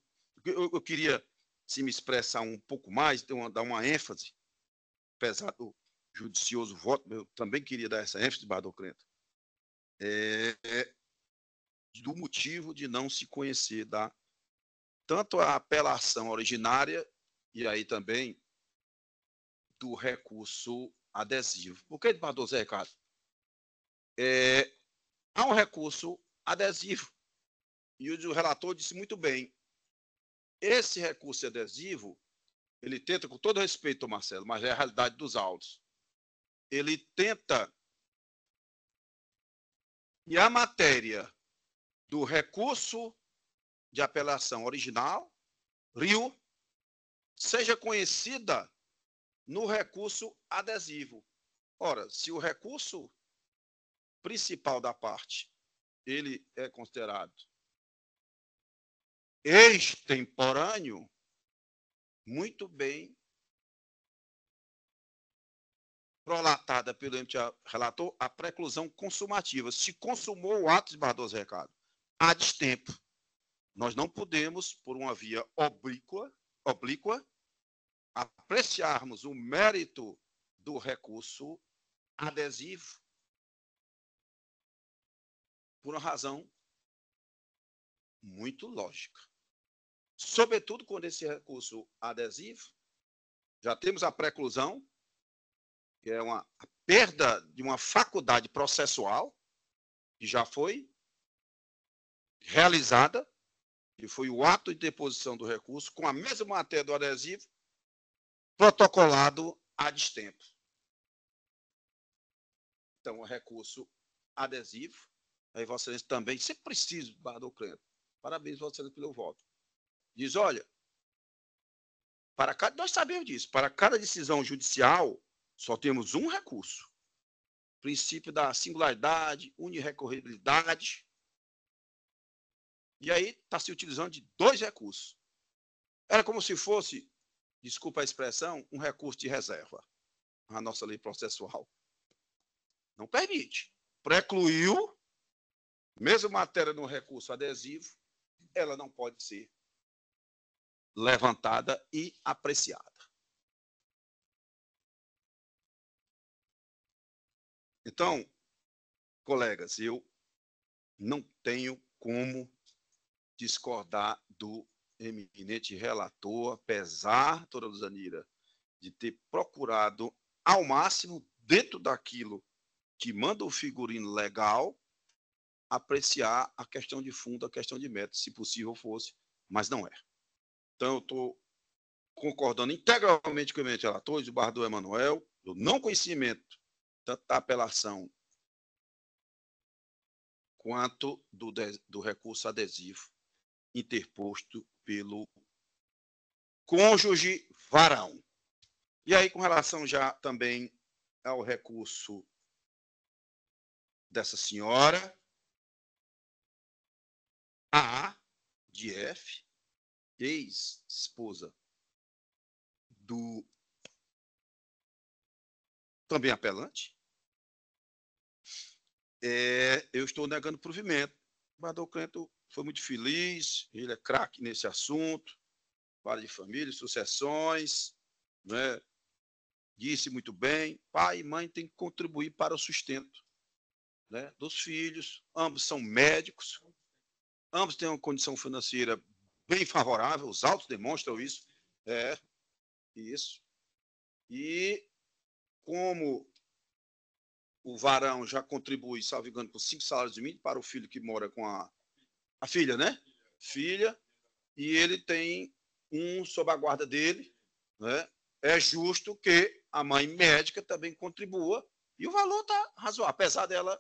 Eu queria, se me expressar um pouco mais, dar uma ênfase, apesar do judicioso voto, eu também queria dar essa ênfase, Badoclento, do motivo de não se conhecer tanto a apelação originária e aí também do recurso adesivo. Por que, Bador Zé Ricardo? Há um recurso adesivo e o relator disse muito bem, esse recurso adesivo ele tenta, com todo respeito, Marcelo, mas é a realidade dos autos, ele tenta, e a matéria do recurso de apelação original, RIO, seja conhecida no recurso adesivo. Ora, se o recurso principal da parte, ele é considerado extemporâneo, muito bem prolatada pelo MTA relator, a preclusão consumativa. Se consumou o ato de bardoso recado a destempo, nós não podemos, por uma via oblíqua, apreciarmos o mérito do recurso adesivo por uma razão muito lógica. Sobretudo quando esse recurso adesivo, já temos a preclusão, que é a perda de uma faculdade processual, que já foi realizada, que foi o ato de deposição do recurso, com a mesma matéria do adesivo, protocolado a destempo. Então, o recurso adesivo, aí Vossa Excelência também, sempre preciso, Bardo Crento, parabéns, Vossa Excelência, pelo voto. Diz, olha, nós sabemos disso, para cada decisão judicial, só temos um recurso. Princípio da singularidade, unirrecorribilidade. E aí está se utilizando de 2 recursos. Era como se fosse, desculpa a expressão, um recurso de reserva. A nossa lei processual não permite. Precluiu, mesmo matéria no recurso adesivo, ela não pode ser levantada e apreciada. Então, colegas, eu não tenho como discordar do eminente relator, apesar, doutora Luzanira, de ter procurado ao máximo, dentro daquilo que manda o figurino legal, apreciar a questão de fundo, a questão de método, se possível fosse, mas não é. Então, eu estou concordando integralmente com o eminente relator, o Bardo Emanuel, do não conhecimento tanto da apelação quanto do recurso adesivo interposto pelo cônjuge Varão. E aí, com relação já também ao recurso dessa senhora, A, de F, ex-esposa do também apelante, eu estou negando provimento. O Bardo Crento foi muito feliz, ele é craque nesse assunto, fala de família, sucessões, né? Disse muito bem, pai e mãe têm que contribuir para o sustento, né, dos filhos, ambos são médicos, ambos têm uma condição financeira bem favorável, os autos demonstram isso, isso, e como o Varão já contribui, salvo engano, por 5 salários mínimos para o filho que mora com a filha, né? Filha, e ele tem um sob a guarda dele, né? É justo que a mãe médica também contribua, e o valor está razoável, apesar dela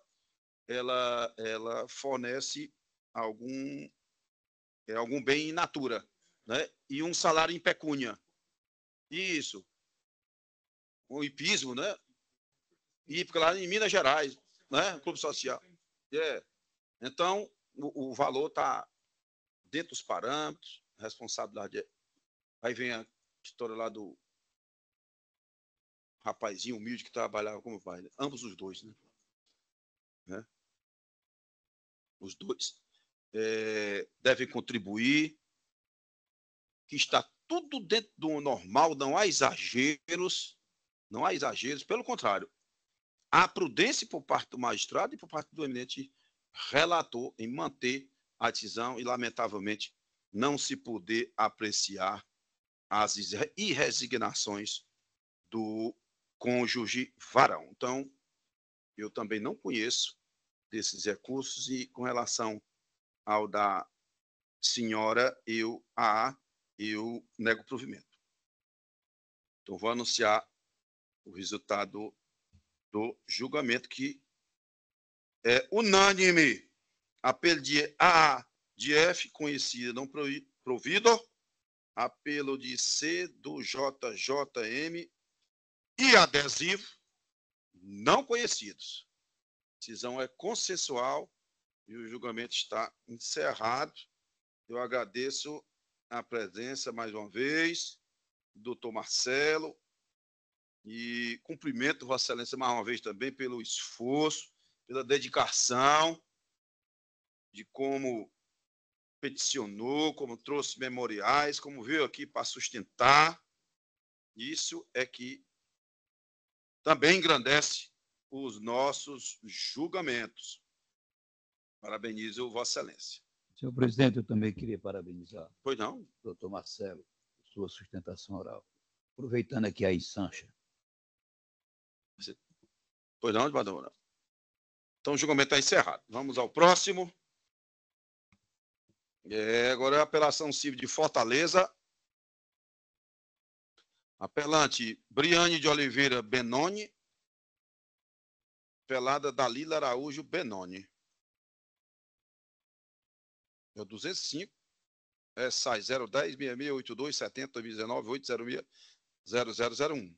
ela fornece algum bem in natura, né? E um salário em pecúnia. Isso. O hipismo, né? Hípica lá em Minas Gerais, né? Clube Social. Então, o valor está dentro dos parâmetros, responsabilidade. Aí vem a história lá do rapazinho humilde que trabalhava como pai. Né? Ambos os dois, né? Os dois devem contribuir, que está tudo dentro do normal, não há exageros, pelo contrário, há prudência por parte do magistrado e por parte do eminente relator em manter a decisão e, lamentavelmente, não se poder apreciar as irresignações do cônjuge Varão. Então, eu também não conheço desses recursos e, com relação ao da senhora, eu nego provimento. Então, vou anunciar o resultado do julgamento, que é unânime. Apelo de A de F, conhecida, não provido. Apelo de C do JJM e adesivo, não conhecidos. A decisão é consensual e o julgamento está encerrado. Eu agradeço a presença, mais uma vez, do doutor Marcelo, e cumprimento Vossa Excelência mais uma vez também pelo esforço, pela dedicação, de como peticionou, como trouxe memoriais, como veio aqui para sustentar. Isso é que também engrandece os nossos julgamentos. Parabenizo Vossa Excelência. Senhor presidente, eu também queria parabenizar Pois não? o doutor Marcelo por sua sustentação oral. Aproveitando aqui a Sancha. Pois não, desembargadora? Então, o julgamento está encerrado. Vamos ao próximo. Agora é a apelação civil de Fortaleza. Apelante Briane de Oliveira Benoni. Apelada Dalila Araújo Benoni. É o 205. SAI 010 6682 70 2019 806 0001.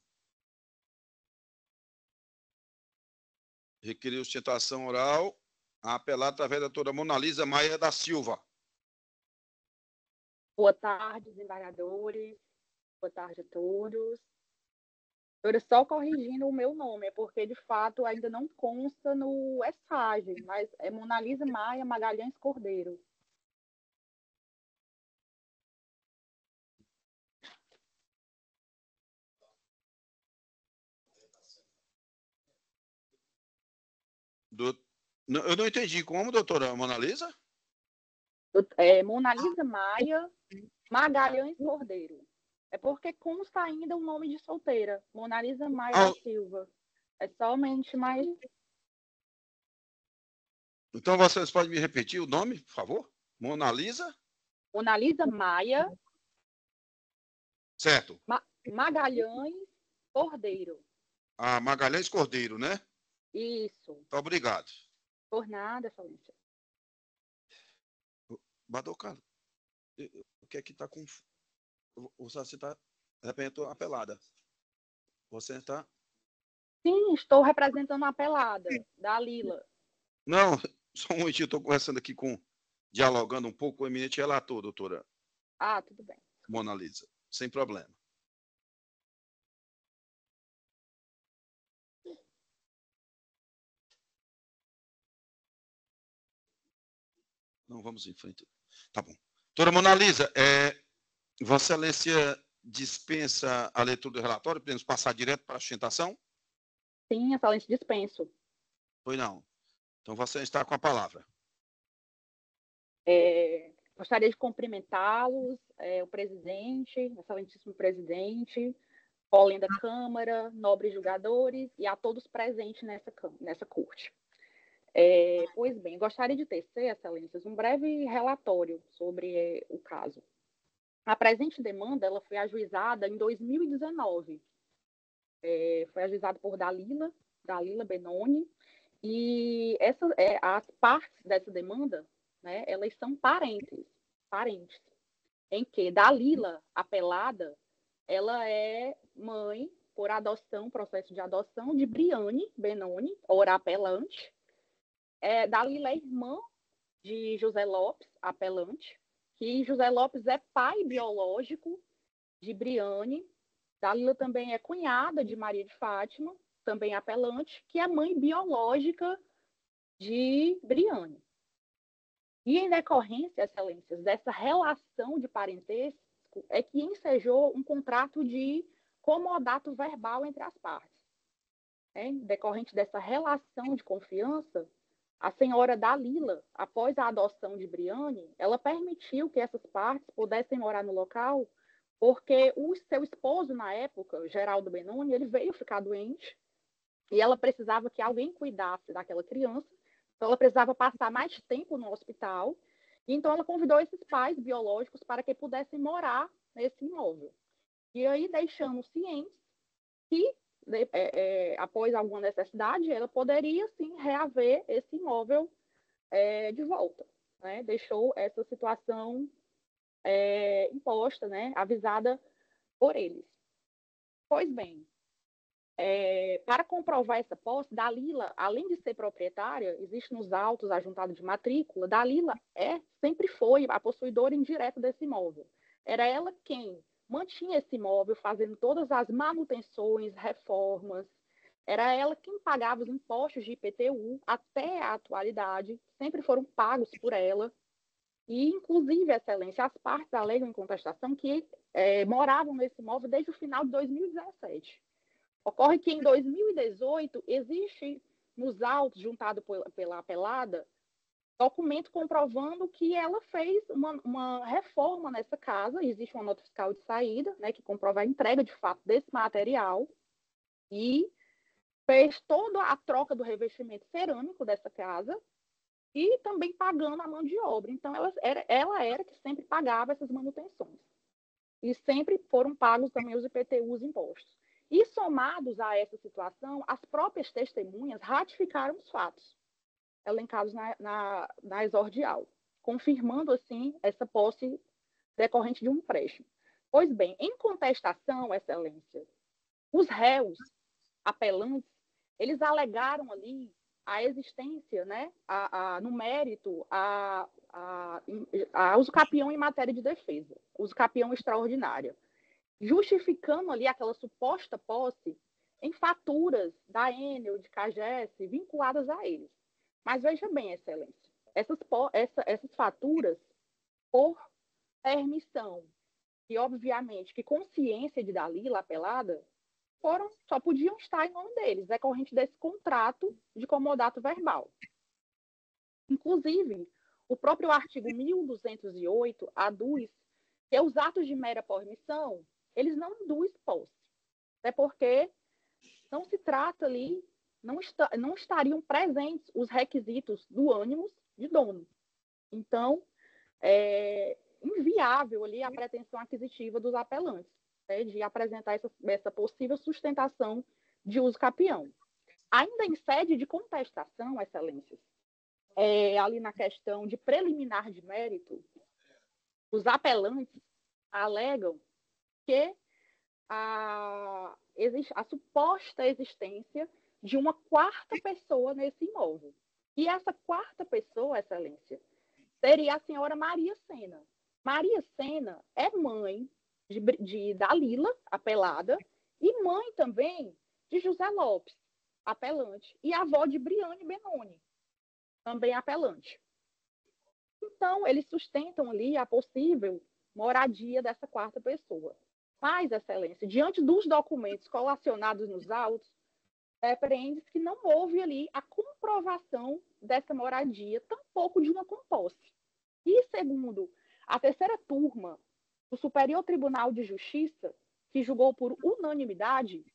Requeriu sustentação oral. A apelada através da doutora Monalisa Maia da Silva. Boa tarde, desembargadores. Boa tarde a todos. Eu só corrigindo o meu nome, é porque, de fato, ainda não consta no ESAGE, mas é Monalisa Maia Magalhães Cordeiro. Eu não entendi. Como, doutora Monalisa? Monalisa Maia Magalhães Cordeiro. É porque consta ainda o nome de solteira, Monalisa Maia da Silva. É somente mais... Então, vocês podem me repetir o nome, por favor? Monalisa? Monalisa Maia. Certo. Magalhães Cordeiro. Ah, Magalhães Cordeiro, né? Isso. Muito obrigado. Por nada, Excelência. Badocalo, o que é que está com... Você está representando a apelada. Você está... Sim, estou representando a apelada da Lila. Não, só um momentinho, estou conversando aqui dialogando um pouco com o eminente relator, doutora. Ah, tudo bem. Monalisa, sem problema. Não, vamos em frente. Tá bom. Doutora Monalisa, Vossa Excelência dispensa a leitura do relatório? Podemos passar direto para a sustentação? Sim, Excelência, dispenso. Pois não. Então, Vossa Excelência está com a palavra. Gostaria de cumprimentá-los, o presidente, excelentíssimo presidente, Paulinho da Câmara, nobres julgadores e a todos presentes nessa corte. Pois bem, gostaria de tecer, excelências, um breve relatório sobre o caso. A presente demanda ela foi ajuizada em 2019. Foi ajuizada por Dalila Benoni, e as partes dessa demanda, né, elas são parentes, em que Dalila, apelada, ela é mãe por adoção, processo de adoção, de Briane Benoni, ora apelante. Dalila é irmã de José Lopes, apelante, que José Lopes é pai biológico de Briane. Dalila também é cunhada de Maria de Fátima, também apelante, que é mãe biológica de Briane. E em decorrência, excelências, dessa relação de parentesco, é que ensejou um contrato de comodato verbal entre as partes. Decorrente dessa relação de confiança, a senhora Dalila, após a adoção de Briane, ela permitiu que essas partes pudessem morar no local, porque o seu esposo, na época, Geraldo Benoni, ele veio ficar doente e ela precisava que alguém cuidasse daquela criança, então ela precisava passar mais tempo no hospital, e então ela convidou esses pais biológicos para que pudessem morar nesse imóvel. E aí deixando cientes que, após alguma necessidade, ela poderia, sim, reaver esse imóvel de volta. Né? Deixou essa situação imposta, né? Avisada por eles. Pois bem, para comprovar essa posse, Dalila, além de ser proprietária, existe nos autos ajuntado de matrícula, Dalila sempre foi a possuidora indireta desse imóvel. Era ela quem mantinha esse imóvel, fazendo todas as manutenções, reformas. Era ela quem pagava os impostos de IPTU até a atualidade, sempre foram pagos por ela. E, inclusive, Excelência, as partes alegam em contestação que moravam nesse imóvel desde o final de 2017. Ocorre que em 2018 existe nos autos juntado pela apelada documento comprovando que ela fez uma reforma nessa casa, existe uma nota fiscal de saída, né, que comprova a entrega de fato desse material e fez toda a troca do revestimento cerâmico dessa casa e também pagando a mão de obra. Então, ela era que sempre pagava essas manutenções. E sempre foram pagos também os IPTUs impostos. E somados a essa situação, as próprias testemunhas ratificaram os fatos elencados na exordial, confirmando, assim, essa posse decorrente de um empréstimo. Pois bem, em contestação, Excelência, os réus apelantes, eles alegaram ali a existência, né, no mérito, a uso capião em matéria de defesa, uso capião extraordinária, justificando ali aquela suposta posse em faturas da Enel, de CAGES, vinculadas a eles. Mas veja bem, Excelência, essas faturas, por permissão e, obviamente, que consciência de Dalila apelada, só podiam estar em nome deles, decorrente desse contrato de comodato verbal. Inclusive, o próprio artigo 1208 aduz que os atos de mera permissão, eles não induzem posse, até porque não se trata ali, não estariam presentes os requisitos do ânimos de dono. Então, é inviável ali a pretensão aquisitiva dos apelantes, né, de apresentar essa possível sustentação de uso capião. Ainda em sede de contestação, Excelências, ali na questão de preliminar de mérito, os apelantes alegam que a suposta existência de uma quarta pessoa nesse imóvel. E essa quarta pessoa, Excelência, seria a senhora Maria Sena. Maria Sena é mãe de Dalila, apelada, e mãe também de José Lopes, apelante, e avó de Briane Benoni, também apelante. Então, eles sustentam ali a possível moradia dessa quarta pessoa. Mas, Excelência, diante dos documentos colacionados nos autos, depreende-se que não houve ali a comprovação dessa moradia, tampouco de uma composse. E, segundo a terceira turma do Superior Tribunal de Justiça, que julgou por unanimidade,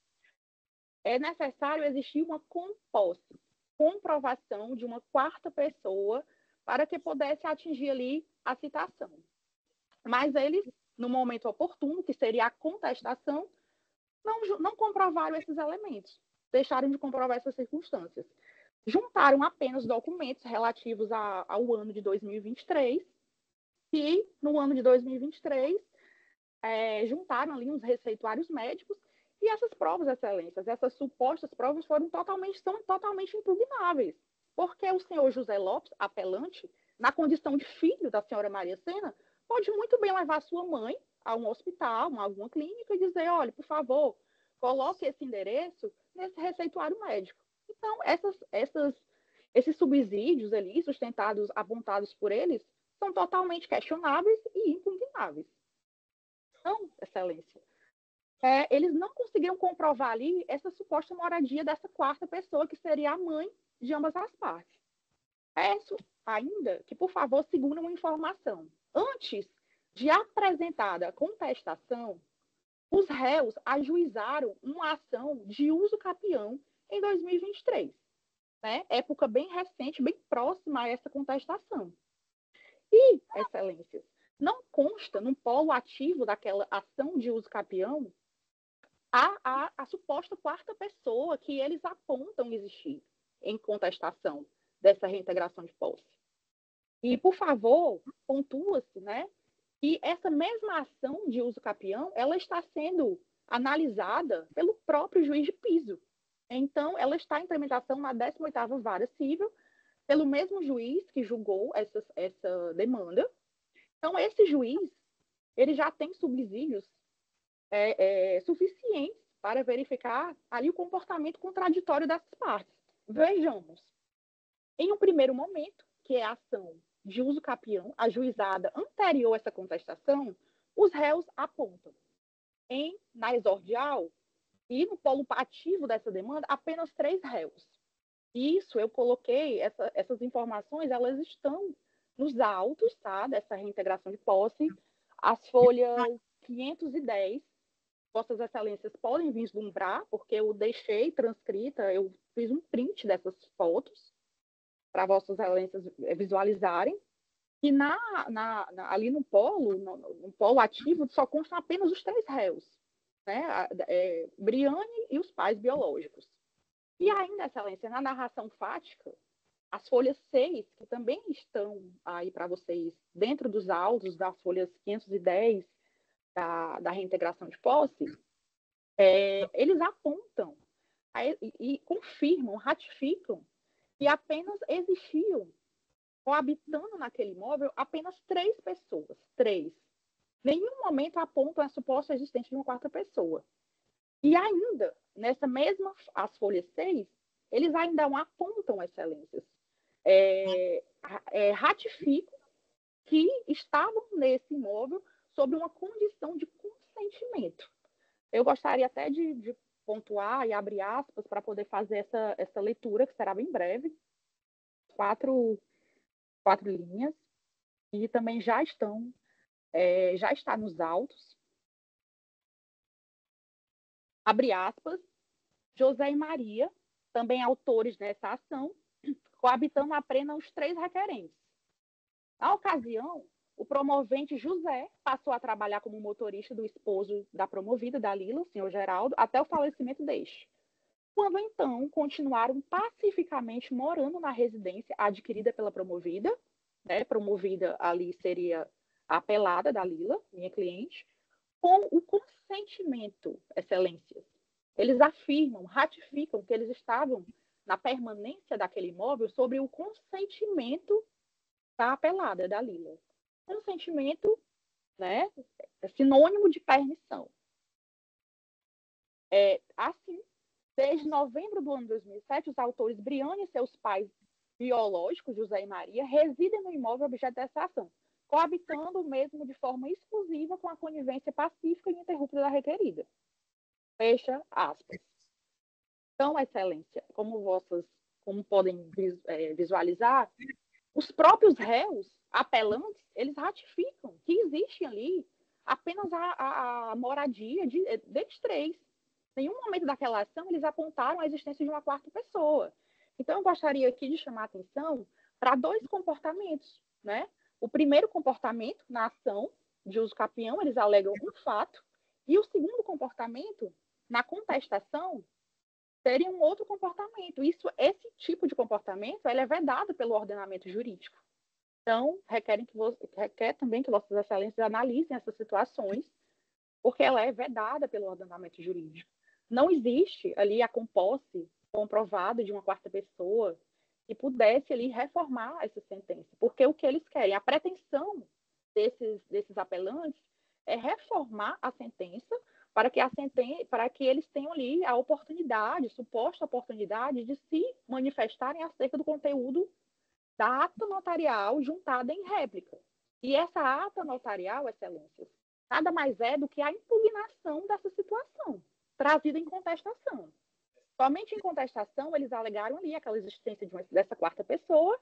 é necessário existir uma composse, comprovação de uma quarta pessoa para que pudesse atingir ali a citação. Mas eles, no momento oportuno, que seria a contestação, não comprovaram esses elementos, deixaram de comprovar essas circunstâncias. Juntaram apenas documentos relativos ao ano de 2023, e no ano de 2023 juntaram ali uns receituários médicos, e essas provas, Excelências, essas supostas provas são totalmente impugnáveis, porque o senhor José Lopes, apelante, na condição de filho da senhora Maria Sena, pode muito bem levar sua mãe a um hospital, a alguma clínica, e dizer, olha, por favor, coloque esse endereço nesse receituário médico. Então, esses subsídios ali, sustentados, apontados por eles, são totalmente questionáveis e impugnáveis. Então, Excelência, eles não conseguiram comprovar ali essa suposta moradia dessa quarta pessoa, que seria a mãe de ambas as partes. Peço ainda que, por favor, segurem uma informação. Antes de apresentada a contestação, os réus ajuizaram uma ação de uso capião em 2023, né? Época bem recente, bem próxima a essa contestação. E, Excelências, não consta no polo ativo daquela ação de uso capião a suposta quarta pessoa que eles apontam existir em contestação dessa reintegração de posse. E, por favor, pontua-se, né, que essa mesma ação de uso capião, ela está sendo analisada pelo próprio juiz de piso. Então, ela está em tramitação na 18ª Vara Civil, pelo mesmo juiz que julgou essa demanda. Então, esse juiz, ele já tem subsídios suficientes para verificar ali o comportamento contraditório dessas partes. Vejamos. Em um primeiro momento, que é a ação de uso capião, ajuizada anterior a essa contestação, os réus apontam na exordial e no polo ativo dessa demanda apenas 3 réus. Isso, eu coloquei, essas informações, elas estão nos autos, tá, dessa reintegração de posse, as folhas 510, Vossas Excelências podem vislumbrar, porque eu deixei transcrita, eu fiz um print dessas fotos para Vossas Excelências visualizarem, e ali no polo ativo, só constam apenas os 3 réus, né? Briane e os pais biológicos. E ainda, Excelência, na narração fática, as folhas 6, que também estão aí para vocês, dentro dos autos das folhas 510 da reintegração de posse, eles apontam e confirmam, ratificam que apenas existiam, coabitando naquele imóvel, apenas 3 pessoas. 3. Nenhum momento apontam a suposta existência de uma quarta pessoa. E ainda, nessa mesma, as folhas 6, eles ainda apontam, Excelências, ratificam que estavam nesse imóvel sob uma condição de consentimento. Eu gostaria até de pontuar e abrir aspas para poder fazer essa leitura, que será bem breve. 4 linhas, e também já está nos autos. Abre aspas, José e Maria, também autores dessa ação, coabitando apenas os 3 requerentes. Na ocasião, o promovente José passou a trabalhar como motorista do esposo da promovida, da Lila, o senhor Geraldo, até o falecimento deste. Quando então continuaram pacificamente morando na residência adquirida pela promovida, né, promovida ali seria a apelada da Lila, minha cliente, com o consentimento, Excelências. Eles afirmam, ratificam que eles estavam na permanência daquele imóvel sobre o consentimento da apelada da Lila. Consentimento, né, é sinônimo de permissão. Assim, desde novembro do ano de 2007, os autores Briane e seus pais biológicos, José e Maria, residem no imóvel objeto dessa ação, coabitando mesmo de forma exclusiva com a conivência pacífica e ininterrupta da requerida. Fecha aspas. Então, Excelência, como podem visualizar, os próprios réus apelantes, eles ratificam que existe ali apenas a moradia deles 3. Em nenhum momento daquela ação, eles apontaram a existência de uma quarta pessoa. Então, eu gostaria aqui de chamar a atenção para 2 comportamentos, né? O primeiro comportamento, na ação de uso capião, eles alegam um fato, e o segundo comportamento, na contestação, seria um outro comportamento. Esse tipo de comportamento ele é vedado pelo ordenamento jurídico. Então, requer também que Vossas Excelências analisem essas situações, porque ela é vedada pelo ordenamento jurídico. Não existe ali a posse comprovada de uma quarta pessoa que pudesse ali reformar essa sentença, porque o que eles querem, a pretensão desses apelantes é reformar a sentença para que eles tenham ali a oportunidade, suposta oportunidade de se manifestarem acerca do conteúdo da ata notarial juntada em réplica. E essa ata notarial, Excelências, nada mais é do que a impugnação dessa situação, trazida em contestação. Somente em contestação eles alegaram ali aquela existência dessa quarta pessoa.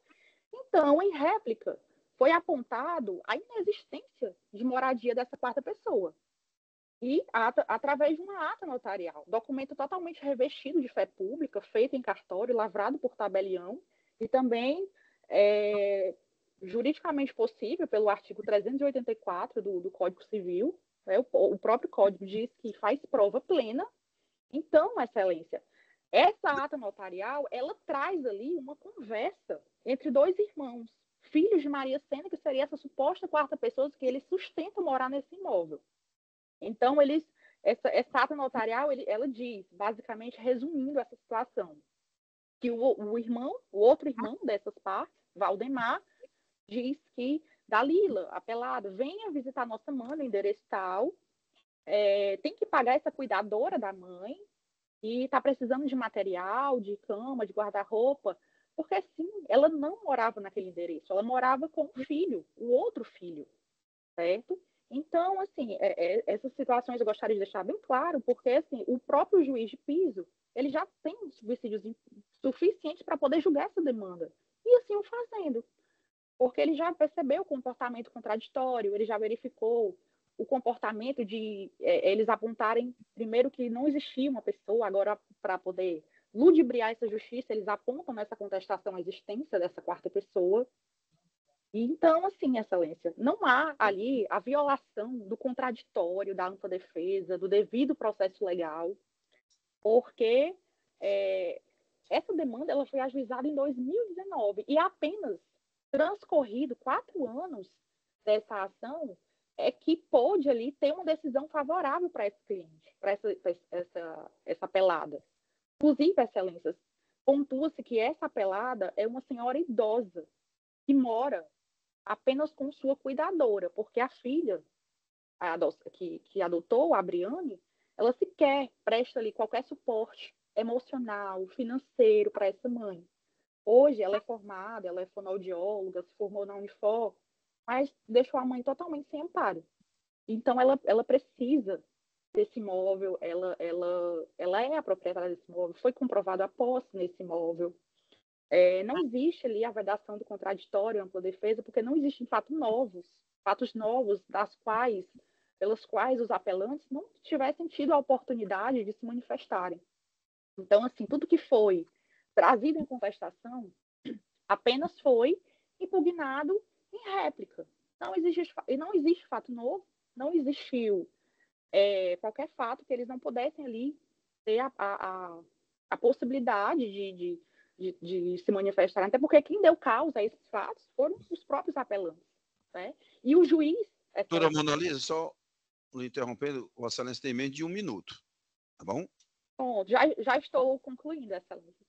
Então, em réplica, foi apontado a inexistência de moradia dessa quarta pessoa. E através de uma ata notarial, documento totalmente revestido de fé pública, feito em cartório, lavrado por tabelião, e também juridicamente possível pelo artigo 384 do Código Civil, né? O próprio Código diz que faz prova plena. Então, Excelência, essa ata notarial, ela traz ali uma conversa entre dois irmãos, filhos de Maria Sena, que seria essa suposta quarta pessoa que eles sustentam morar nesse imóvel. Então, essa ata notarial, ela diz, basicamente, resumindo essa situação, que o outro irmão dessas partes, Valdemar, diz que Dalila, apelada, venha visitar nossa mãe no endereço tal, tem que pagar essa cuidadora da mãe e está precisando de material, de cama, de guarda-roupa, porque assim, ela não morava naquele endereço, ela morava com o filho, o outro filho, certo? Então, assim, essas situações eu gostaria de deixar bem claro, porque assim, o próprio juiz de piso, ele já tem subsídios suficientes para poder julgar essa demanda, e assim o fazendo, porque ele já percebeu o comportamento contraditório, ele já verificou o comportamento de eles apontarem, primeiro, que não existia uma pessoa, agora, para poder ludibriar essa justiça, eles apontam nessa contestação a existência dessa quarta pessoa. E, então, assim, Excelência, não há ali a violação do contraditório, da ampla defesa, do devido processo legal, porque essa demanda ela foi ajuizada em 2019 e apenas transcorrido 4 anos dessa ação é que pôde ali ter uma decisão favorável para esse cliente, para essa apelada. Inclusive, Excelências, pontua-se que essa apelada é uma senhora idosa que mora apenas com sua cuidadora, porque a filha que adotou, a Briane, ela sequer presta ali qualquer suporte emocional, financeiro para essa mãe. Hoje ela é formada, ela é fonoaudióloga, se formou na Unifor, mas deixou a mãe totalmente sem amparo. Então ela precisa desse imóvel, ela é a proprietária desse imóvel, foi comprovada a posse nesse imóvel. Não existe ali a vedação do contraditório, ampla defesa, porque não existem fatos novos pelos quais os apelantes não tivessem tido a oportunidade de se manifestarem. Então, assim, tudo que foi trazido em contestação apenas foi impugnado em réplica. Não existe fato novo, não existiu qualquer fato que eles não pudessem ali ter a possibilidade de se manifestarem, até porque quem deu causa a esses fatos foram os próprios apelantes. Né? E o juiz... Doutora Mona Lisa, só interrompendo, o Excelência tem menos de 1 minuto, tá bom? Bom, já estou concluindo, Excelência.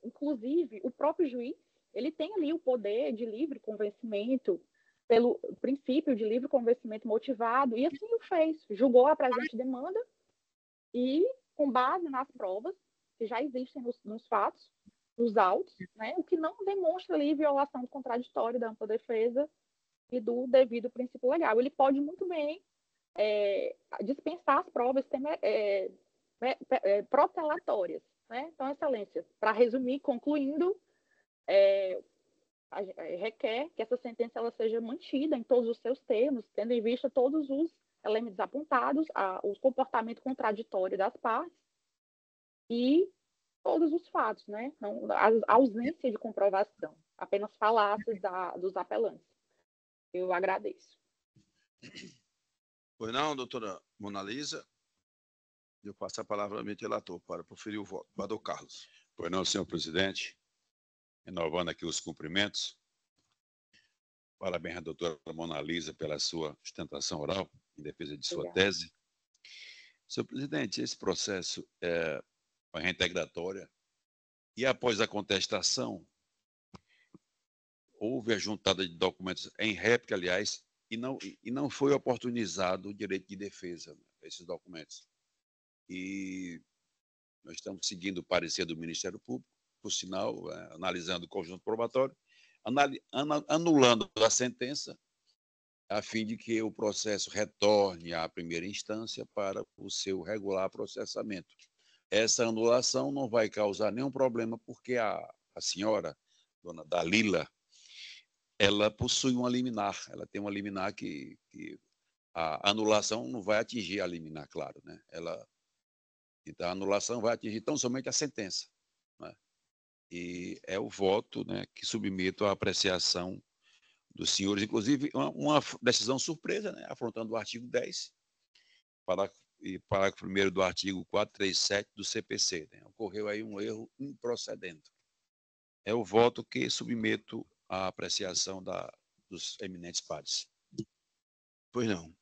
Inclusive, o próprio juiz, ele tem ali o poder de livre convencimento, pelo princípio de livre convencimento motivado, e assim o fez. Julgou a presente demanda e, com base nas provas que já existem nos fatos, nos autos, né, o que não demonstra ali violação do contraditório da ampla defesa e do devido princípio legal. Ele pode muito bem dispensar as provas protelatórias. Né? Então, Excelência, para resumir, concluindo, requer que essa sentença ela seja mantida em todos os seus termos, tendo em vista todos os elementos apontados, o comportamento contraditório das partes e todos os fatos, né? Não, a ausência de comprovação, apenas falácias dos apelantes. Eu agradeço. Pois não, doutora Mona Lisa? Eu passo a palavra ao relator para proferir o voto. Bador Carlos. Pois não, senhor presidente. Renovando aqui os cumprimentos. Parabéns à doutora Mona Lisa pela sua sustentação oral em defesa de sua tese. Senhor presidente, esse processo é uma reintegratória e após a contestação houve a juntada de documentos em réplica, aliás, e não foi oportunizado o direito de defesa esses documentos. E nós estamos seguindo o parecer do Ministério Público, por sinal, analisando o conjunto probatório, anulando a sentença, a fim de que o processo retorne à primeira instância para o seu regular processamento. Essa anulação não vai causar nenhum problema, porque a senhora, dona Dalila, ela possui uma liminar, ela tem uma liminar que a anulação não vai atingir a liminar, claro, né? Então, a anulação vai atingir tão somente a sentença. Né? E é o voto, né, que submeto à apreciação dos senhores, inclusive uma decisão surpresa, né, afrontando o artigo 10, e parágrafo 1º do artigo 437 do CPC. Né? Ocorreu aí um erro improcedente. É o voto que submeto à apreciação dos eminentes pares. Pois não.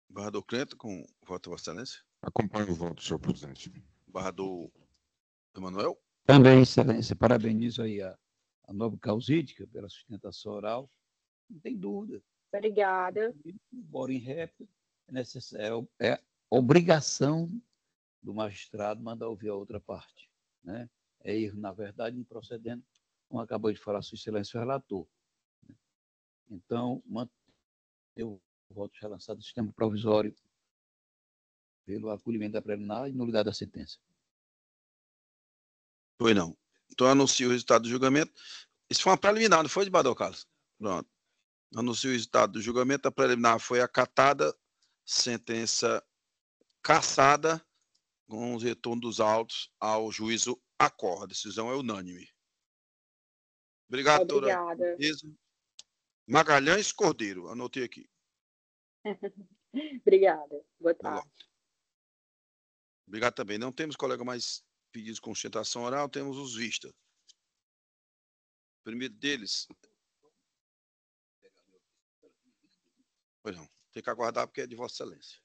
Embaixador Cleto, com o voto de Vossa Excelência. Acompanho o voto, senhor presidente. Embaixador Emanuel. Também, Excelência, parabenizo aí a nova causídica pela sustentação oral. Não tem dúvida. Obrigada. Embora em réplica, é obrigação do magistrado mandar ouvir a outra parte. Né? É erro, na verdade, improcedente, como acabou de falar Sua Excelência o relator. Então, manter o voto já lançado do sistema provisório pelo acolhimento da preliminar e nulidade da sentença. Pois não. Então, anuncio o resultado do julgamento. Isso foi uma preliminar, não foi, desembargador Carlos? Pronto. Anuncio o resultado do julgamento. A preliminar foi acatada, sentença cassada, com os retornos dos autos ao juízo acorda. A decisão é unânime. Obrigado, doutora. Obrigada. Magalhães Cordeiro, anotei aqui. Obrigada. Boa tarde. Obrigado também. Não temos, colega, mais pedidos com sustentação oral, temos os vistas. O primeiro deles. Pois não, tem que aguardar porque é de Vossa Excelência.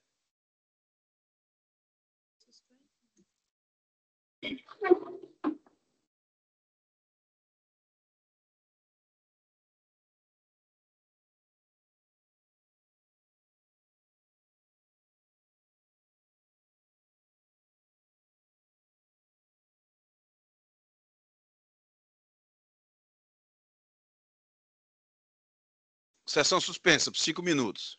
Sessão suspensa por 5 minutos.